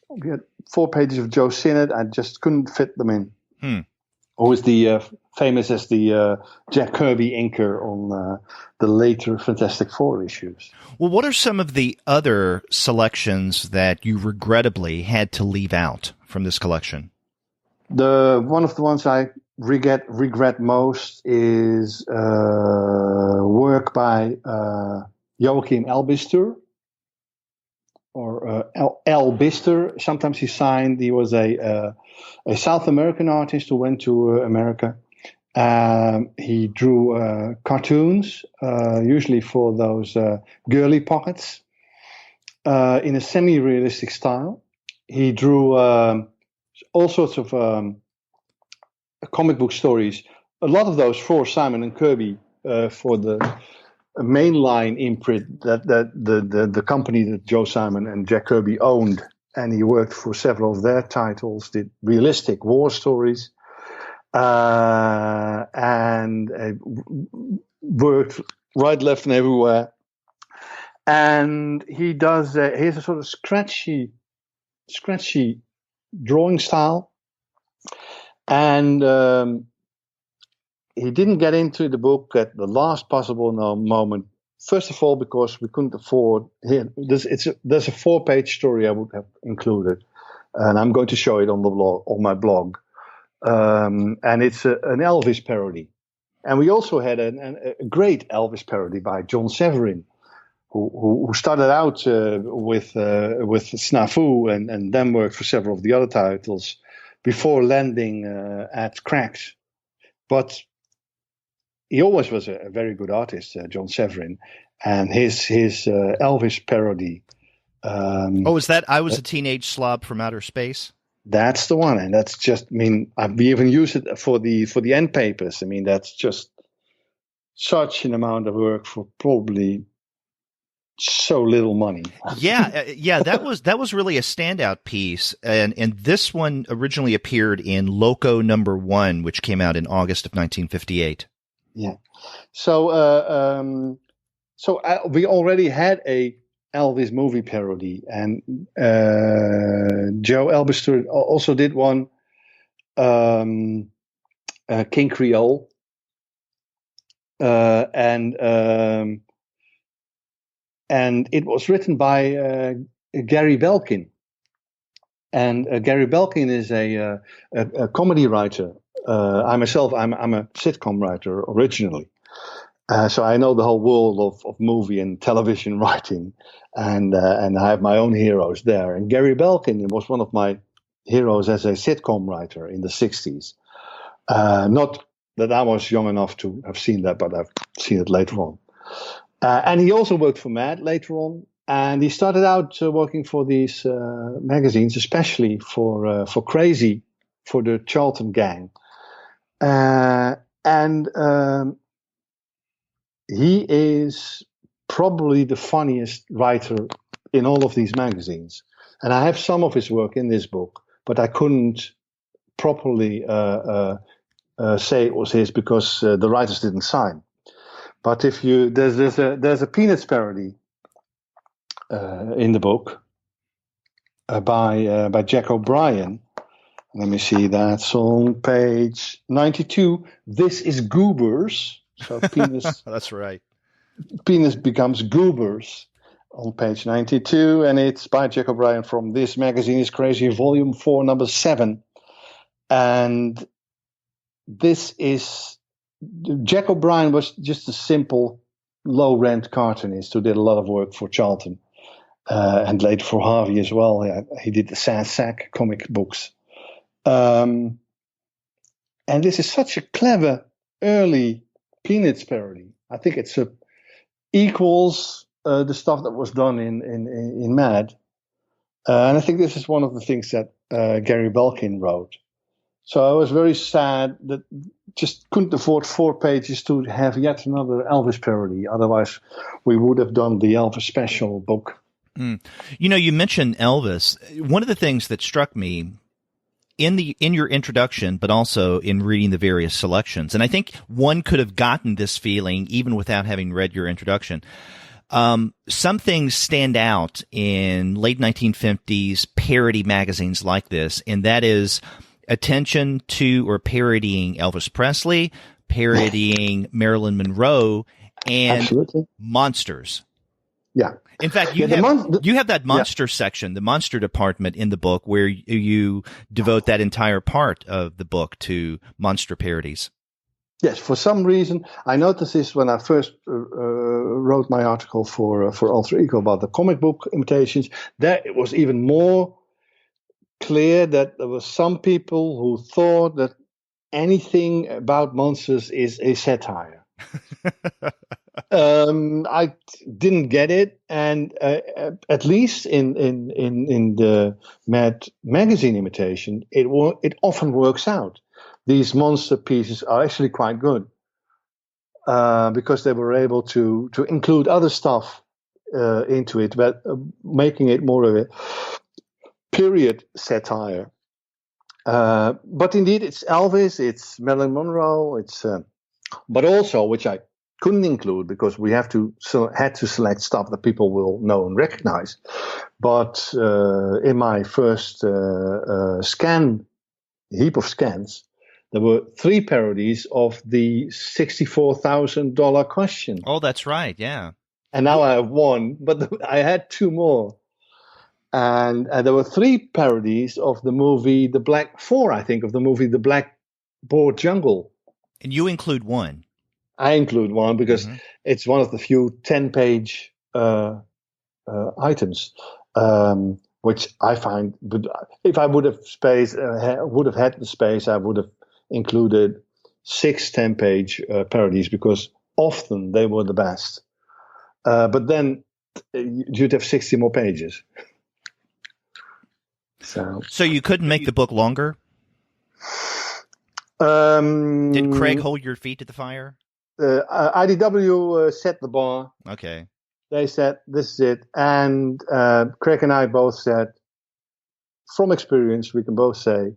We had 4 pages of Joe Sinnott. I just couldn't fit them in. Who is the famous as the Jack Kirby inker on the later Fantastic Four issues.
Well, what are some of the other selections that you regrettably had to leave out from this collection?
One of the ones I regret most is work by Joachim Elbister. Or Al Bister, sometimes he signed. He was a South American artist who went to America. He drew cartoons, usually for those girly pockets, in a semi-realistic style. He drew all sorts of comic book stories. A lot of those for Simon and Kirby for the mainline imprint that the company that Joe Simon and Jack Kirby owned, and he worked for several of their titles, did realistic war stories, and worked right, left, and everywhere. And he does he has a sort of scratchy drawing style, and he didn't get into the book at the last possible moment. First of all, because we couldn't afford. There's a 4-page story I would have included, and I'm going to show it on the blog, on my blog. And it's an Elvis parody, and we also had a great Elvis parody by John Severin, who started out with SNAFU and then worked for several of the other titles before landing at Cracks, but. He always was a very good artist, John Severin, and his Elvis parody.
Is that I Was a Teenage Slob from Outer Space?
That's the one, and that's just. We even use it for the end papers. That's just such an amount of work for probably so little money.
Yeah, that was really a standout piece, and this one originally appeared in Loco number 1, which came out in August of 1958.
Yeah, so we already had a Elvis movie parody, and Joe Elbistor also did one, King Creole, and it was written by Gary Belkin. And Gary Belkin is a comedy writer. I'm a sitcom writer originally. So I know the whole world of movie and television writing, and I have my own heroes there. And Gary Belkin was one of my heroes as a sitcom writer in the 60s. Not that I was young enough to have seen that, but I've seen it later on. And he also worked for Mad later on. And he started out working for these magazines, especially for Crazy, for the Charlton gang. He is probably the funniest writer in all of these magazines. And I have some of his work in this book, but I couldn't properly say it was his because the writers didn't sign. But if you there's a Peanuts parody in the book by Jack O'Brien. Let me see, that's on page 92. This is Goobers. So Penis,
that's right.
Penis becomes Goobers on page 92, and it's by Jack O'Brien from This Magazine is Crazy, Volume 4, number 7. And this is Jack O'Brien was just a simple low-rent cartoonist who did a lot of work for Charlton and later for Harvey as well. He did the Sad Sack comic books. And this is such a clever early Peanuts parody. I think it's equals the stuff that was done in Mad. And I think this is one of the things that Gary Belkin wrote. So I was very sad that just couldn't afford 4 pages to have yet another Elvis parody. Otherwise, we would have done the Elvis special book.
Mm. You know, you mentioned Elvis. One of the things that struck me in your introduction, but also in reading the various selections, and I think one could have gotten this feeling even without having read your introduction. Some things stand out in late 1950s parody magazines like this, and that is attention to or parodying Elvis Presley, parodying Marilyn Monroe, and
Absolutely.
monsters.
Yeah.
In fact, you have that monster section, the monster department in the book, where you devote that entire part of the book to monster parodies.
Yes, for some reason, I noticed this when I first wrote my article for Alter Ego about the comic book imitations. There it was even more clear that there were some people who thought that anything about monsters is a satire. I didn't get it, and at least in the Mad magazine imitation, it often works out. These monster pieces are actually quite good because they were able to include other stuff into it, but making it more of a period satire. But indeed, it's Elvis, it's Marilyn Monroe, but also, which I couldn't include because we had to select stuff that people will know and recognize. But in my first heap of scans, there were 3 parodies of the $64,000 question.
Oh, that's right, yeah.
And now I have 1, but I had 2 more. And there were 3 parodies of the movie The Blackboard Jungle.
And you include 1.
I include 1 because it's one of the few 10-page items, which I find. But if I would have had the space, I would have included 6 10-page parodies because often they were the best. But then you'd have 60 more pages.
So you couldn't make the book longer? Did Craig hold your feet to the fire?
IDW set the bar.
Okay.
They said, this is it. And Craig and I both said, from experience, we can both say,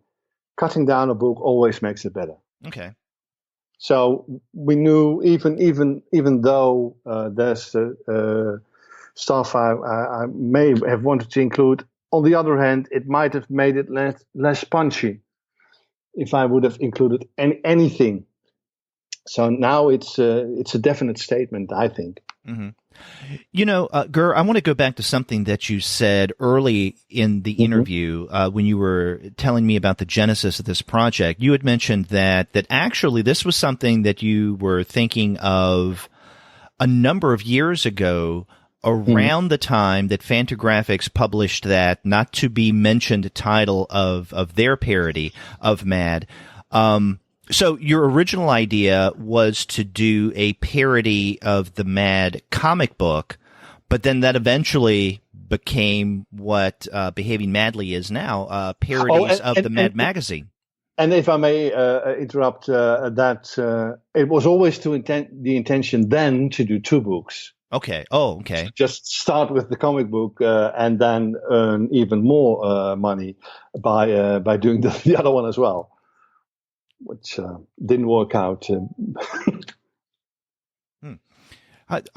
cutting down a book always makes it better.
Okay.
So we knew, even though there's stuff I may have wanted to include. On the other hand, it might have made it less punchy if I would have included anything. So now it's a definite statement, I think.
Mm-hmm. Ger, I want to go back to something that you said early in the interview when you were telling me about the genesis of this project. You had mentioned that actually this was something that you were thinking of a number of years ago, around the time that Fantagraphics published that not to be mentioned title of their parody of Mad. So your original idea was to do a parody of the Mad comic book, but then that eventually became what Behaving Madly is now, parodies of the Mad magazine.
And if I may interrupt, that it was always the intention then to do 2 books.
Okay. Oh, okay.
Just start with the comic book and then earn even more money by doing the other one as well, which didn't work out.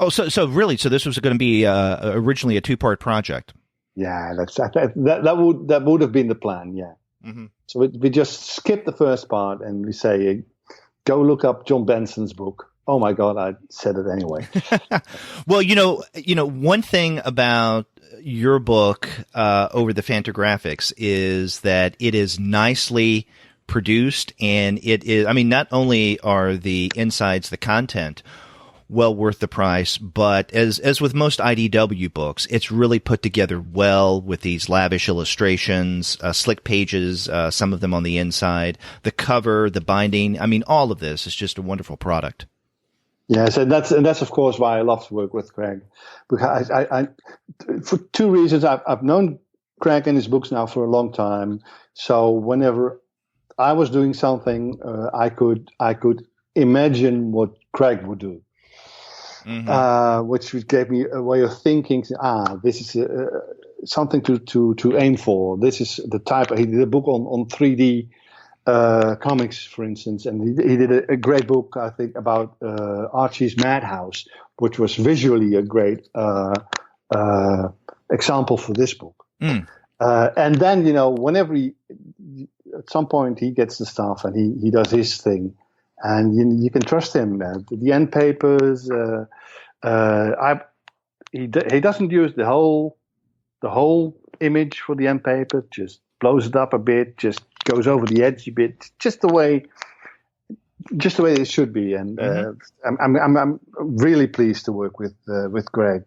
So really, so this was going to be originally a 2-part project.
Yeah, that would have been the plan. Yeah. Mm-hmm. So we just skip the first part and we say, go look up John Benson's book. Oh my God, I said it anyway.
Well, one thing about your book over the Fantagraphics is that it is nicely produced, and it is, I mean, not only are the insides, the content, well worth the price, but as with most IDW books, it's really put together well with these lavish illustrations, slick pages, some of them on the inside, the cover, the binding. I mean, all of this is just a wonderful product.
Yes, and that's of course why I love to work with Craig, because I for 2 reasons. I've known Craig and his books now for a long time, so whenever I was doing something, I could imagine what Craig would do, which gave me a way of thinking. This is something to aim for. This is the type. He did a book on 3D. Comics, for instance, and he did a great book, I think, about Archie's Madhouse, which was visually a great example for this book. And then, whenever at some point he gets the stuff and he does his thing, and you can trust him. The end papers, he doesn't use the whole image for the end paper, just blows it up a bit, just goes over the edge a bit, just the way it should be. And I'm really pleased to work with Greg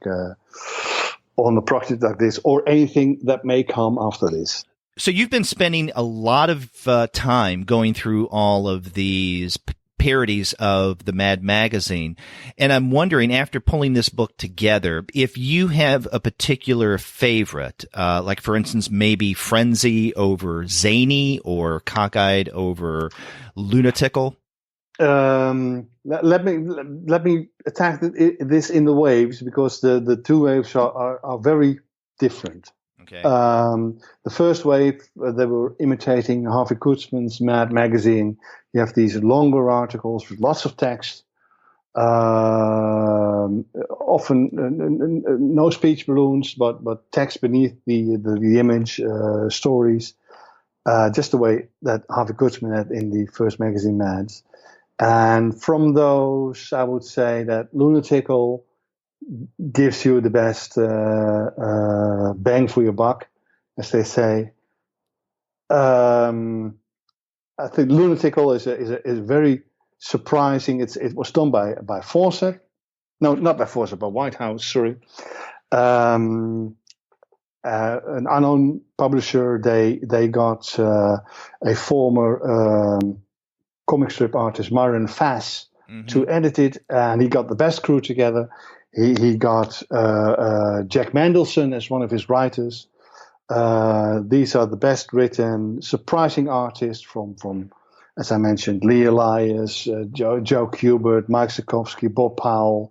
on a project like this, or anything that may come after this.
So you've been spending a lot of time going through all of these parodies of the Mad magazine. And I'm wondering, after pulling this book together, if you have a particular favorite, like for instance, maybe Frenzy over Zany or Cockeyed over Lunatickle.
Let me attack this in the waves, because the 2 waves are very different.
Okay.
The first wave, they were imitating Harvey Kurtzman's Mad magazine. You have these longer articles with lots of text, often no speech balloons, but text beneath the image, stories, just the way that Harvey Kurtzman had in the first magazine Mads. And from those, I would say that Lunatickle gives you the best bang for your buck, as they say. I think Lunatickle is very surprising. It was done by Fawcett. No, not by Fawcett, by Whitehouse, sorry. An unknown publisher. They got a former comic strip artist, Myron Fass, to edit it, and he got the best crew together. He got Jack Mandelson as one of his writers. These are the best written, surprising artists from as I mentioned, Lee Elias, Joe Kubert, Mike Sikowski, Bob Powell.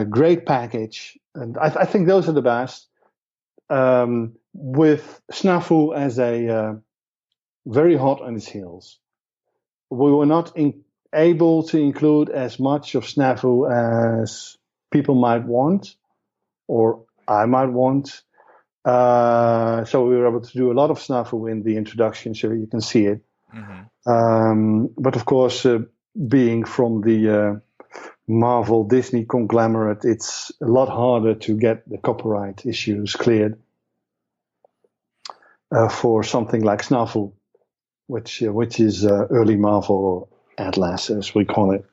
Great package. And I think those are the best. With SNAFU as a very hot on its heels. We were not able to include as much of SNAFU as people might want. or I might want. So we were able to do a lot of SNAFU in the introduction, so you can see it. Mm-hmm. But of course, being from the Marvel Disney conglomerate, it's a lot harder to get the copyright issues cleared for something like SNAFU, which is early Marvel or Atlas, as we call it.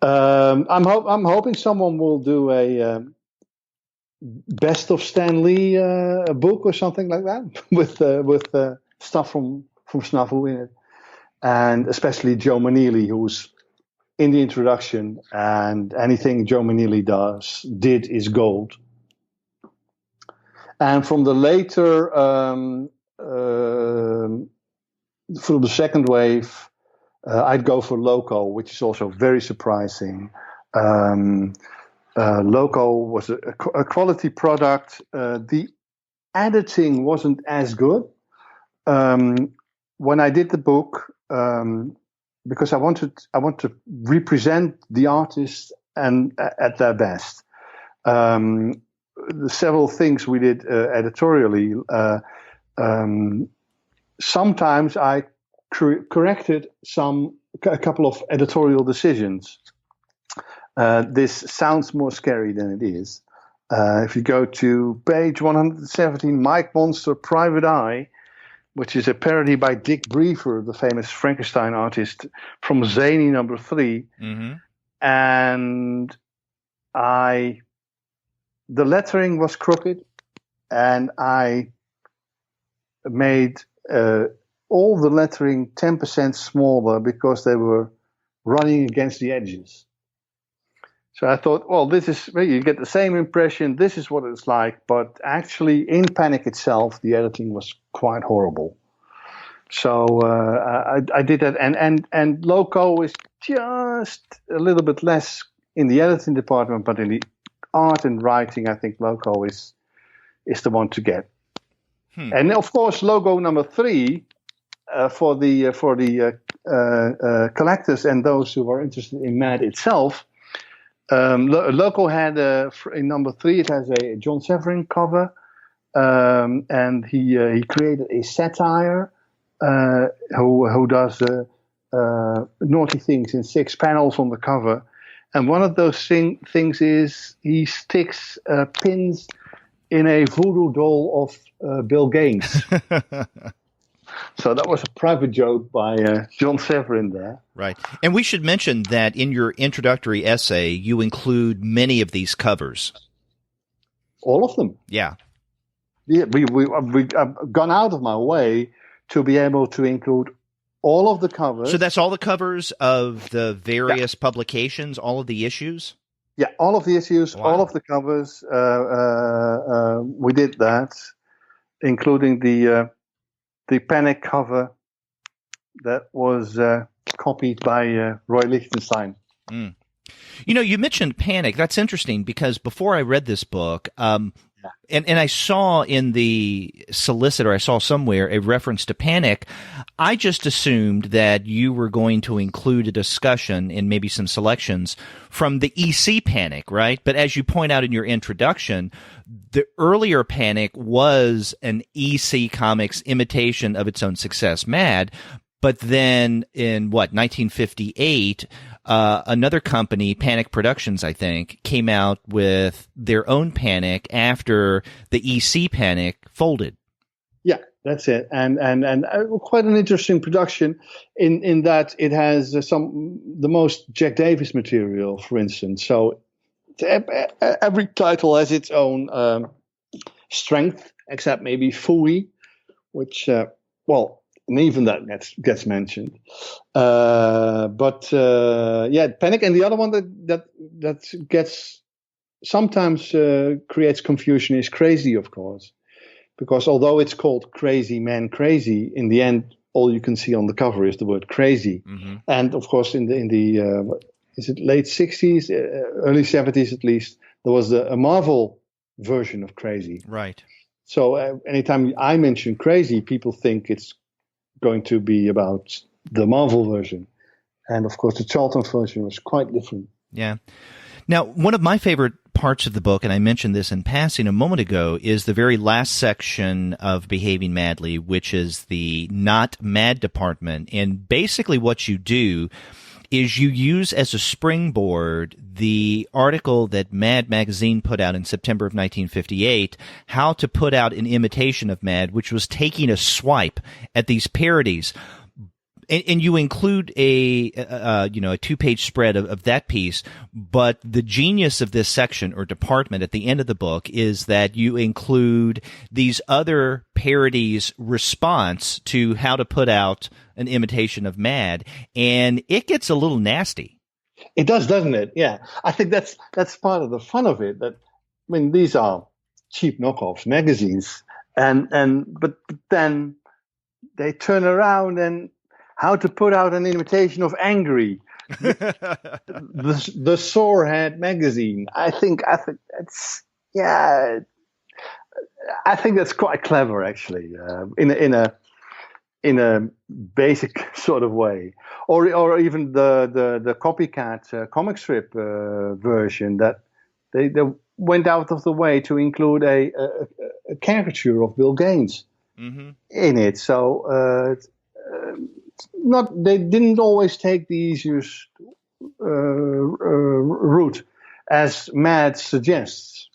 I'm hoping someone will do a best of Stan Lee book or something like that with stuff from SNAFU in it, and especially Joe Maneely, who's in the introduction, and anything Joe Maneely did is gold. And from the later, from the second wave, I'd go for Loco, which is also very surprising. Loco was a quality product. The editing wasn't as good. When I did the book, because I want to represent the artists and at their best. Several things we did editorially. Sometimes I corrected a couple of editorial decisions. This sounds more scary than it is. If you go to page 117, Mike Monster, Private Eye, which is a parody by Dick Briefer, the famous Frankenstein artist, from Zany number 3. Mm-hmm. And the lettering was crooked, and I made all the lettering 10% smaller because they were running against the edges. So I thought, well, you get the same impression, this is what it's like, but actually in Panic itself, the editing was quite horrible. So I did that, and Loco is just a little bit less in the editing department, but in the art and writing, I think Loco is the one to get. And of course, logo number 3 for the collectors and those who are interested in Mad itself. Loco had in number 3, it has a John Severin cover, and he created a satire who does naughty things in 6 panels on the cover. And one of those things is he sticks pins in a voodoo doll of Bill Gaines. So that was a private joke by John Severin there.
Right. And we should mention that in your introductory essay, you include many of these covers.
All of them.
Yeah.
Yeah, I've gone out of my way to be able to include all of the covers.
So that's all the covers of the various publications, all of the issues?
Yeah, all of the issues, all of the covers. We did that, including the Panic cover that was copied by Roy Lichtenstein.
Mm. You know, you mentioned Panic. That's interesting because before I read this book, and I saw in the solicitor, I saw somewhere a reference to Panic. I just assumed that you were going to include a discussion and maybe some selections from the EC Panic, right? But as you point out in your introduction, the earlier Panic was an EC Comics imitation of its own success, Mad. But then in 1958, another company, Panic Productions, I think, came out with their own Panic after the EC Panic folded.
Yeah, that's it. And quite an interesting production in that it has the most Jack Davis material, for instance. So every title has its own strength, except maybe Fooey, which, and even that gets mentioned. But Panic, and the other one that gets sometimes creates confusion is Crazy, of course. Because although it's called Crazy Man Crazy, in the end, all you can see on the cover is the word crazy. Mm-hmm. And of course, in the is it late 60s, early 70s at least, there was a Marvel version of Crazy.
Right.
So anytime I mention Crazy, people think it's going to be about the Marvel version. And of course, the Charlton version was quite different.
Yeah. Now, one of my favorite parts of the book, and I mentioned this in passing a moment ago, is the very last section of Behaving Madly, which is the Not Mad department. And basically what you do is you use as a springboard the article that Mad magazine put out in September of 1958, How to Put Out an Imitation of Mad, which was taking a swipe at these parodies. And you include a 2-page spread of that piece, but the genius of this section or department at the end of the book is that you include these other parodies' response to how to put out an imitation of Mad, and it gets a little nasty.
It does, doesn't it? Yeah, I think that's part of the fun of it. That, I mean, these are cheap knockoffs magazines, but then they turn around and how to put out an imitation of Angry, the Sorehead magazine. I think that's I think that's quite clever, actually, in a basic sort of way, or even the copycat comic strip version that they went out of the way to include a caricature of Bill Gaines in it. So they didn't always take the easiest route, as Mad suggests.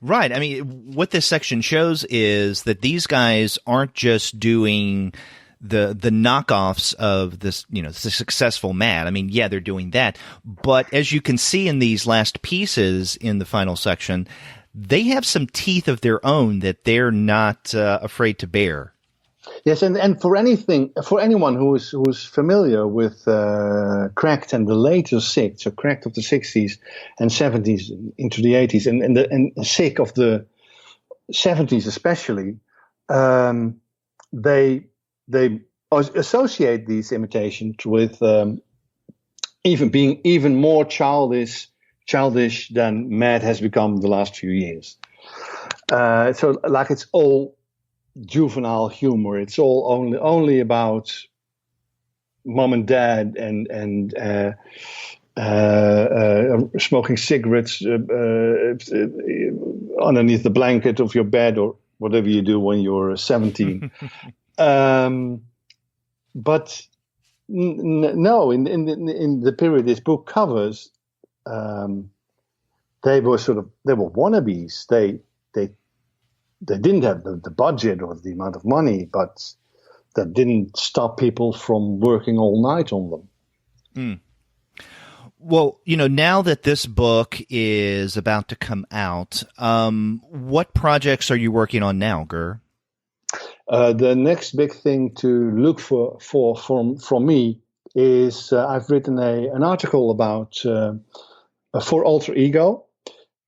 Right. I mean, what this section shows is that these guys aren't just doing the knockoffs of this, the successful Mad. I mean, yeah, they're doing that. But as you can see in these last pieces in the final section, they have some teeth of their own that they're not afraid to bear.
Yes, and for anyone who's familiar with Cracked and the later Sick, so Cracked of the 60s and 70s into the 80s, and Sick of the 70s especially, they associate these imitations with even being even more childish than Mad has become the last few years. So like it's all juvenile humor. It's all only about mom and dad and smoking cigarettes underneath the blanket of your bed or whatever you do when you're 17. But no, in the period this book covers, they were wannabes. They didn't have the budget or the amount of money, but that didn't stop people from working all night on them.
Mm. Well, now that this book is about to come out, what projects are you working on now, Ger?
The next big thing to look for from me is I've written an article about for Alter Ego.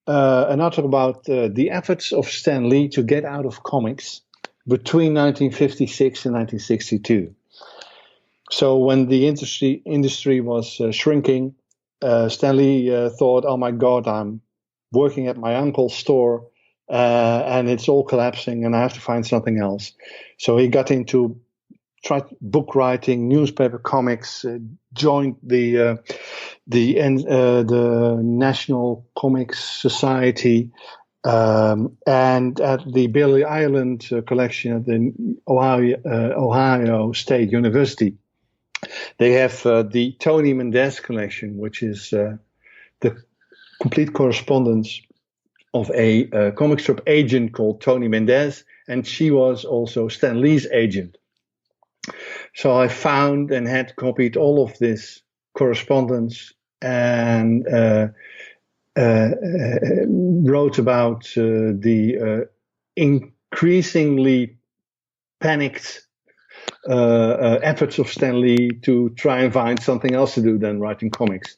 An article about the efforts of Stan Lee to get out of comics between 1956 and 1962. So when the industry was shrinking, Stan Lee thought, oh my God, I'm working at my uncle's store and it's all collapsing and I have to find something else. So he got into book writing, newspaper comics, joined the National Comics Society, and at the Billy Island collection at the Ohio State University, they have the Tony Mendez collection, which is the complete correspondence of a comic strip agent called Tony Mendez, and she was also Stan Lee's agent. So I found and had copied all of this correspondence and wrote about the increasingly panicked efforts of Stan Lee to try and find something else to do than writing comics,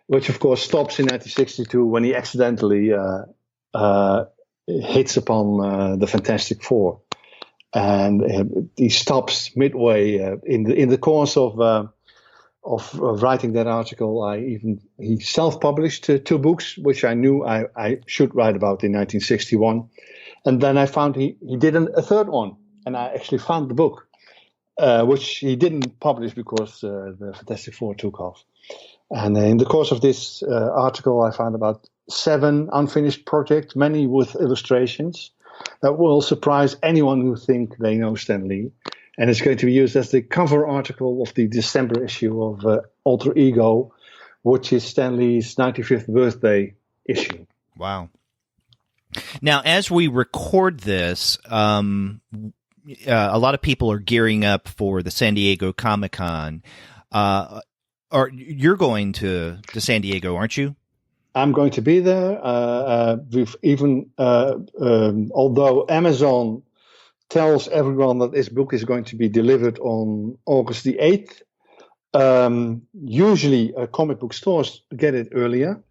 which of course stops in 1962 when he accidentally hits upon the Fantastic Four. And he stops midway in the course of writing that article. He self-published 2 books, which I knew I should write about in 1961. And then I found he did a third one, and I actually found the book. which he didn't publish because the Fantastic Four took off. And in the course of this article, I found about 7 unfinished projects, many with illustrations, that will surprise anyone who think they know Stan Lee. And it's going to be used as the cover article of the December issue of Alter Ego, which is Stan Lee's 95th birthday issue.
Wow. Now, as we record this, a lot of people are gearing up for the San Diego Comic-Con. You're going to San Diego, aren't you?
I'm going to be there. We've even, although Amazon tells everyone that this book is going to be delivered on August the 8th, usually comic book stores get it earlier.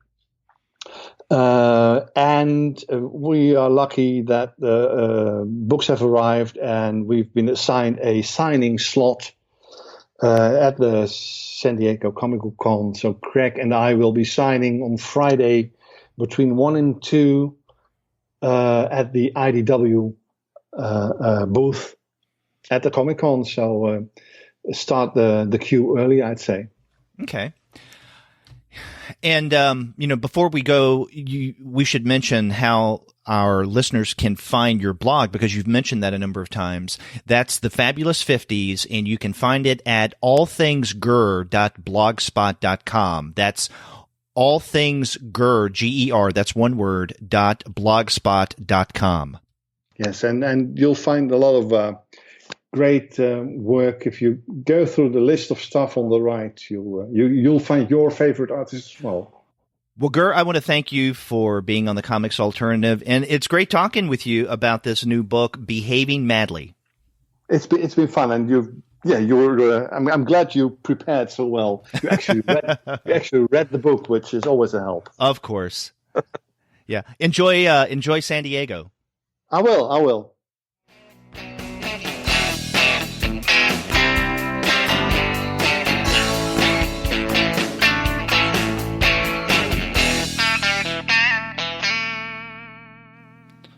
And we are lucky that the books have arrived and we've been assigned a signing slot at the San Diego Comic Book Con. So Craig and I will be signing on Friday between 1 and 2 at the IDW booth at the Comic Con. So start the queue early, I'd say.
Okay. And, before we go, we should mention how our listeners can find your blog, because you've mentioned that a number of times. That's the Fabulous 50s, and you can find it at allthingsger.blogspot.com. That's allthingsger, G-E-R, that's one word, .blogspot.com.
Yes, and you'll find a lot of great work. If you go through the list of stuff on the right, you'll find your favorite artists as well.
Well, Ger, I want to thank you for being on the Comics Alternative, and it's great talking with you about this new book, Behaving Madly.
It's been fun, and I'm glad you prepared so well. You actually read the book, which is always a help.
Of course. Yeah. Enjoy San Diego.
I will.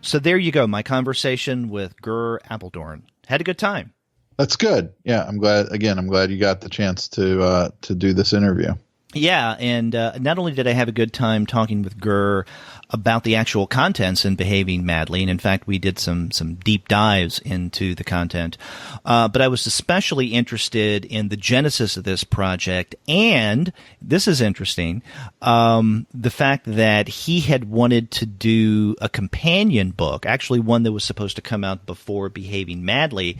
So there you go, my conversation with Ger Apeldoorn. Had a good time.
That's good. Yeah, I'm glad you got the chance to do this interview.
Yeah, and not only did I have a good time talking with Ger about the actual contents in Behaving Madly, and in fact we did some deep dives into the content, but I was especially interested in the genesis of this project, and this is interesting, the fact that he had wanted to do a companion book, actually one that was supposed to come out before Behaving Madly,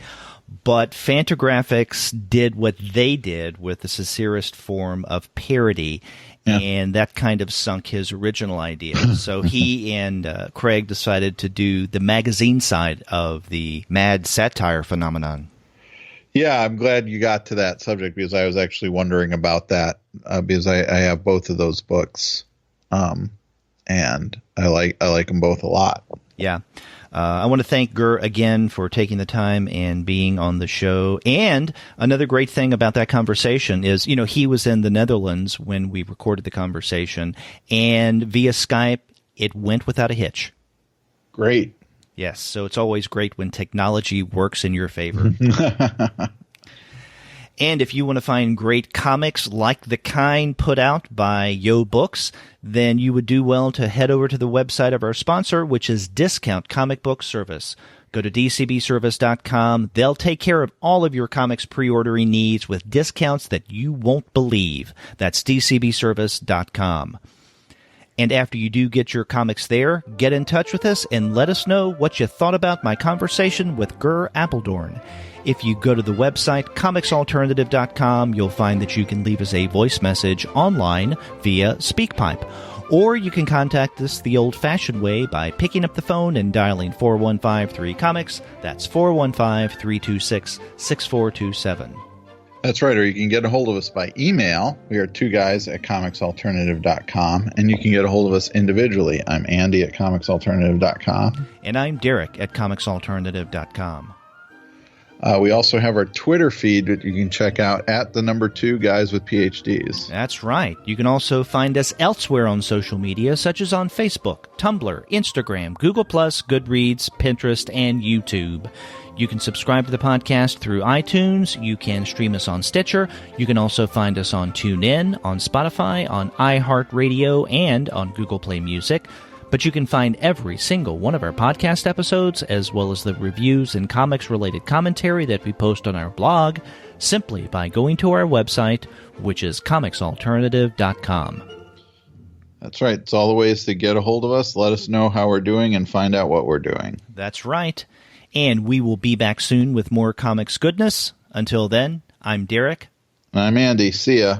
but Fantagraphics did what they did with the satirist form of parody, and that kind of sunk his original idea. So he and Craig decided to do the magazine side of the mad satire phenomenon.
Yeah, I'm glad you got to that subject, because I was actually wondering about that, because I have both of those books, and I like them both a lot. Yeah.
I want to thank Ger again for taking the time and being on the show. And another great thing about that conversation is, he was in the Netherlands when we recorded the conversation, and via Skype, it went without a hitch.
Great.
Yes, so it's always great when technology works in your favor. And if you want to find great comics like the kind put out by Yoe Books, then you would do well to head over to the website of our sponsor, which is Discount Comic Book Service. Go to dcbservice.com. They'll take care of all of your comics pre-ordering needs with discounts that you won't believe. That's dcbservice.com. And after you do get your comics there, get in touch with us and let us know what you thought about my conversation with Ger Apeldoorn. If you go to the website, comicsalternative.com, you'll find that you can leave us a voice message online via SpeakPipe. Or you can contact us the old-fashioned way by picking up the phone and dialing 4153-COMICS. That's 415-326-6427.
That's right, or you can get a hold of us by email. We are 2guys@comicsalternative.com, and you can get a hold of us individually. I'm Andy at comicsalternative.com.
And I'm Derek at comicsalternative.com.
We also have our Twitter feed that you can check out at the number 2 guys with PhDs.
That's right. You can also find us elsewhere on social media, such as on Facebook, Tumblr, Instagram, Google+, Goodreads, Pinterest, and YouTube. You can subscribe to the podcast through iTunes. You can stream us on Stitcher. You can also find us on TuneIn, on Spotify, on iHeartRadio, and on Google Play Music. But you can find every single one of our podcast episodes, as well as the reviews and comics-related commentary that we post on our blog, simply by going to our website, which is comicsalternative.com.
That's right. It's all the ways to get a hold of us, let us know how we're doing, and find out what we're doing.
That's right. And we will be back soon with more comics goodness. Until then, I'm Derek.
And I'm Andy. See ya.